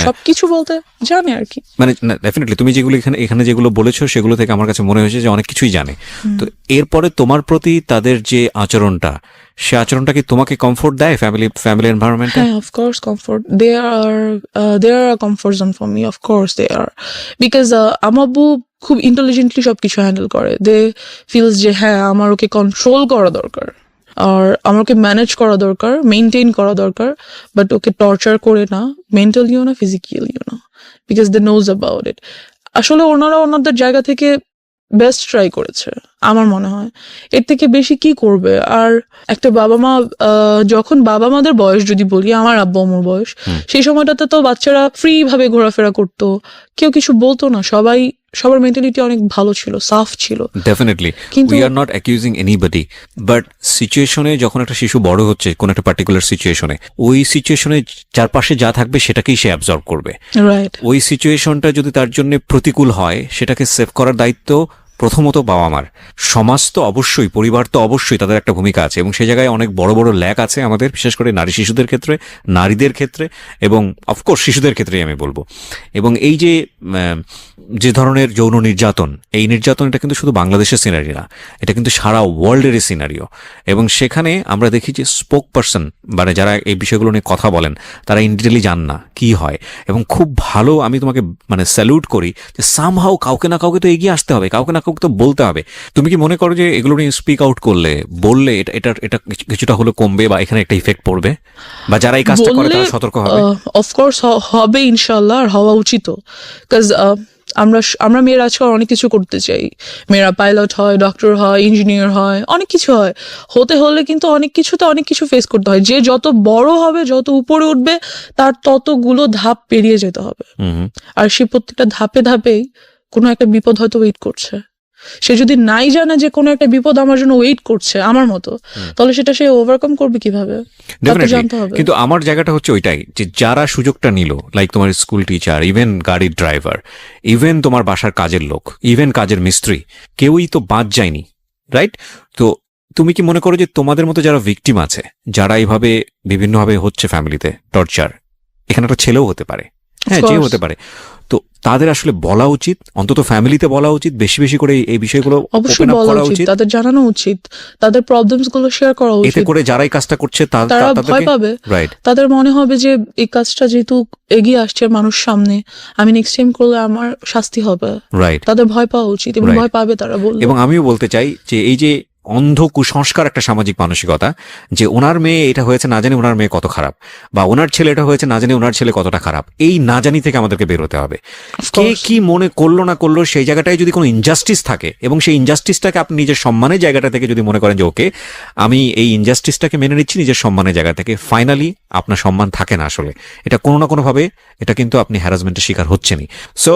সবকিছু বলতে জানে আর কি। মানে ডেফিনেটলি তুমি যেগুলো এখানে যেগুলো বলেছো সেগুলো থেকে আমার কাছে মনে হয়েছে যে অনেক কিছুই জানে। তো এরপরে তোমার প্রতি তাদের যে আচরণটা, সে আচরণটা কি তোমাকে কমফোর্ট দেয় ফ্যামিলি এনভায়রনমেন্টে? হ্যাঁ, of course comfort. They are a comfort zone for me. Of course they are. Because আমার আব্বু খুব ইন্টেলিজেন্টলি সবকিছু হ্যান্ডেল করে। দে ফিলস যে হ্যাঁ আমার ওকে কন্ট্রোল করা দরকার, আর আমার ওকে ম্যানেজ করা দরকার, মেনটেন করা দরকার, বাট ওকে টর্চার করে না, মেন্টালিও না, ফিজিক্যালিও না, because they knows about it. আসলে ওনারা ওনাদের জায়গা থেকে বেস্ট ট্রাই করেছে আমার মনে হয়। এর থেকে বেশি কি করবে? আর একটা বাবা মা, যখন বাবা মাদের বয়স যদি বলি, আমার আব্বু আম্মুর বয়স, সেই সময়টাতে তো বাচ্চারা ফ্রি ভাবে ঘোরাফেরা করতো, কেউ কিছু বলতো না, সবার মেন্টালিটি অনেক ভালো ছিল, সাফ ছিল। Definitely we are not accusing anybody, but সিচুয়েশনে যখন একটা শিশু বড় হচ্ছে কোন একটা পার্টিকুলার সিচুয়েশনে, ওই সিচুয়েশনে চারপাশে যা থাকবে সেটাকেই সে অ্যাবজর্ব করবে। রাইট। ওই সিচুয়েশনটা যদি তার জন্য প্রতিকূল হয়, সেটাকে সেভ করার দায়িত্ব প্রথমত বাবা মার। সমাজ তো অবশ্যই, পরিবার তো অবশ্যই, তাদের একটা ভূমিকা আছে, এবং সেই জায়গায় অনেক বড় বড় ল্যাক আছে আমাদের, বিশেষ করে নারী শিশুদের ক্ষেত্রে, নারীদের ক্ষেত্রে, এবং অফকোর্স শিশুদের ক্ষেত্রেই আমি বলবো। এবং এই যে ধরনের যৌন নির্যাতন, এই নির্যাতন এটা কিন্তু শুধু বাংলাদেশের সিনারি না, এটা কিন্তু সারা ওয়ার্ল্ডেরই সিনারিও। এবং সেখানে আমরা দেখি যে স্পোক পার্সন, মানে যারা এই বিষয়গুলো নিয়ে কথা বলেন, তারা ইন্ডিটেলি জান না কি হয়। এবং খুব ভালো, আমি তোমাকে মানে স্যালুট করি যে সামহাও কাউকে না কাউকে তো এগিয়ে আসতে হবে, কাউকে না কাউকে তো বলতে হবে। তুমি কি মনে করো যে এগুলো নিয়ে স্পিক আউট বললে এটা কিছুটা হলে কমবে, বা এখানে একটা ইফেক্ট পড়বে, বা যারা এই কাজটা করে তারা সতর্ক হবে? অফকোর্স হবে ইনশাল্লাহ, আর হওয়া উচিত। কাজ আমরা মেয়েরা আজকাল অনেক কিছু করতে চাই। মেয়েরা পাইলট হয়, ডক্টর হয়, ইঞ্জিনিয়ার হয়, অনেক কিছু হয়। হতে হলে কিন্তু অনেক কিছু ফেস করতে হয়। যে যত বড় হবে, যত উপরে উঠবে, তার ততগুলো ধাপ পেরিয়ে যেতে হবে। আর সে প্রত্যেকটা ধাপে ধাপেই কোনো একটা বিপদ হয়তো ওয়েট করছে। সে যদি নাই জানে যে কোনো একটা বিপদ আমার জন্য ওয়েট করছে আমার মতো, তাহলে সেটা সে ওভারকাম করবে কিভাবে? জানতে হবে। কিন্তু আমার জায়গাটা হচ্ছে ওইটাই, যে যারা সুযোগটা নিল, লাইক তোমার স্কুল টিচার, ইভেন গাড়ির ড্রাইভার, ইভেন তোমার বাসার কাজের লোক, ইভেন কাজের মিস্ত্রি, কেউই তো বাদ যায়নি, রাইট? তো তুমি কি মনে করো যে তোমাদের মতো যারা ভিকটিম আছে, যারা এইভাবে বিভিন্নভাবে হচ্ছে ফ্যামিলিতে টর্চার, এখানে একটা ছেলেও হতে পারে, হ্যাঁ যে হতে পারে, তো তাদের আসলে বলা উচিত, অন্তত ফ্যামিলিতে বলা উচিত, বেশি বেশি করে এই বিষয়গুলো অবশ্যই বলা উচিত, তাদের জানানো উচিত, তাদের প্রবলেমস গুলো শেয়ার করা উচিত। এতে করে যারাই কাজটা করছে তারা ভয় পাবে, রাইট? তাদের মনে হবে যে এই কাজটা যেহেতু এগিয়ে আসছে মানুষ সামনে, আমি নেক্সট টাইম করলে আমার শাস্তি হবে, রাইট? তাদের ভয় পাওয়া উচিত, এবং ভয় পাবে তারা বলবে। এবং আমিও বলতে চাই যে এই যে অন্ধ কুসংস্কার একটা সামাজিক মানসিকতা, যে ওনার মেয়ে এটা হয়েছে না জানি ওনার মেয়ে কত খারাপ, বা ওনার ছেলে এটা হয়েছে না জানি ওনার ছেলে কতটা খারাপ, এই না জানি থেকে আমাদেরকে বের হতে হবে। কে কি মনে করলো না করলো, সেই জায়গাটায় যদি কোনো ইনজাস্টিস থাকে, এবং সেই ইনজাস্টিসটাকে আপনি নিজের সম্মানের জায়গাটা থেকে যদি মনে করেন যে ওকে আমি এই ইনজাস্টিসটাকে মেনে নিচ্ছি নিজের সম্মানের জায়গা থেকে, ফাইনালি আপনার সম্মান থাকে না আসলে, এটা কোনো না কোনোভাবে এটা কিন্তু আপনি হ্যারাসমেন্টের শিকার হচ্ছেনই। So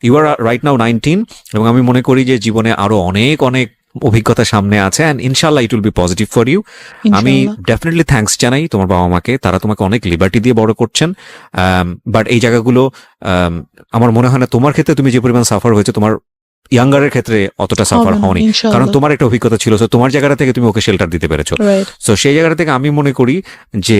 you are right now 19, এবং আমি মনে করি যে জীবনে আরো অনেক অনেক অভিজ্ঞতা সামনে আছে, এন্ড ইনশাল্লাহ it will be positive for you. আমি ডেফিনেটলি থ্যাঙ্কস জানাই তোমার বাবা মাকে, তারা তোমাকে অনেক লিবার্টি দিয়ে বড় করছেন, বাট এই জায়গাগুলো আমার মনে হয় না তোমার ক্ষেত্রে তুমি যে পরিমাণ সাফার হয়েছে, তোমার ইয়াঙ্গারের ক্ষেত্রে অতটা সাফার হওনি, কারণ তোমার একটা অভিজ্ঞতা ছিল, তোমার জায়গাটা থেকে তুমি ওকে শেল্টার দিতে পেরেছো। সো সেই জায়গাটা থেকে আমি মনে করি যে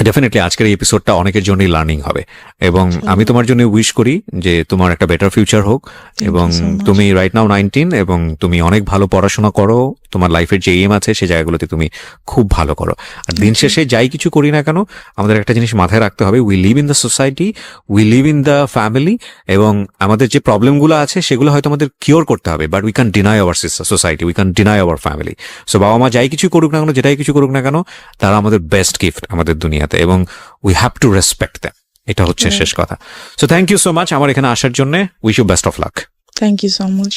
ডেফিনেটলি আজকের এই এপিসোডটা অনেকের জন্যই লার্নিং হবে এবং আমি তোমার জন্য উইশ করি যে তোমার একটা বেটার ফিউচার হোক এবং so much. তুমি রাইট নাও 19 এবং তুমি অনেক ভালো পড়াশোনা করো, তোমার লাইফের যে এম আছে সেই জায়গাগুলোতে তুমি খুব ভালো করো। আর দিন শেষে যাই কিছু করি না কেন আমাদের একটা জিনিস মাথায় রাখতে হবে, we live in the society, we live in the family, এবং আমাদের যে প্রবলেমগুলো আছে সেগুলো হয়তো আমাদের কিওর করতে হবে, but we can deny our society, we can deny our family. So বাবা মা যাই কিছু করুক না কেন, যেটাই কিছু করুক না কেন, তারা আমাদের বেস্ট গিফট আমাদের দুনিয়াতে, এবং we have to respect them. এটা হচ্ছে শেষ কথা। So thank you so much আমার এখানে আসার জন্য। Wish you best of luck. Thank you so much.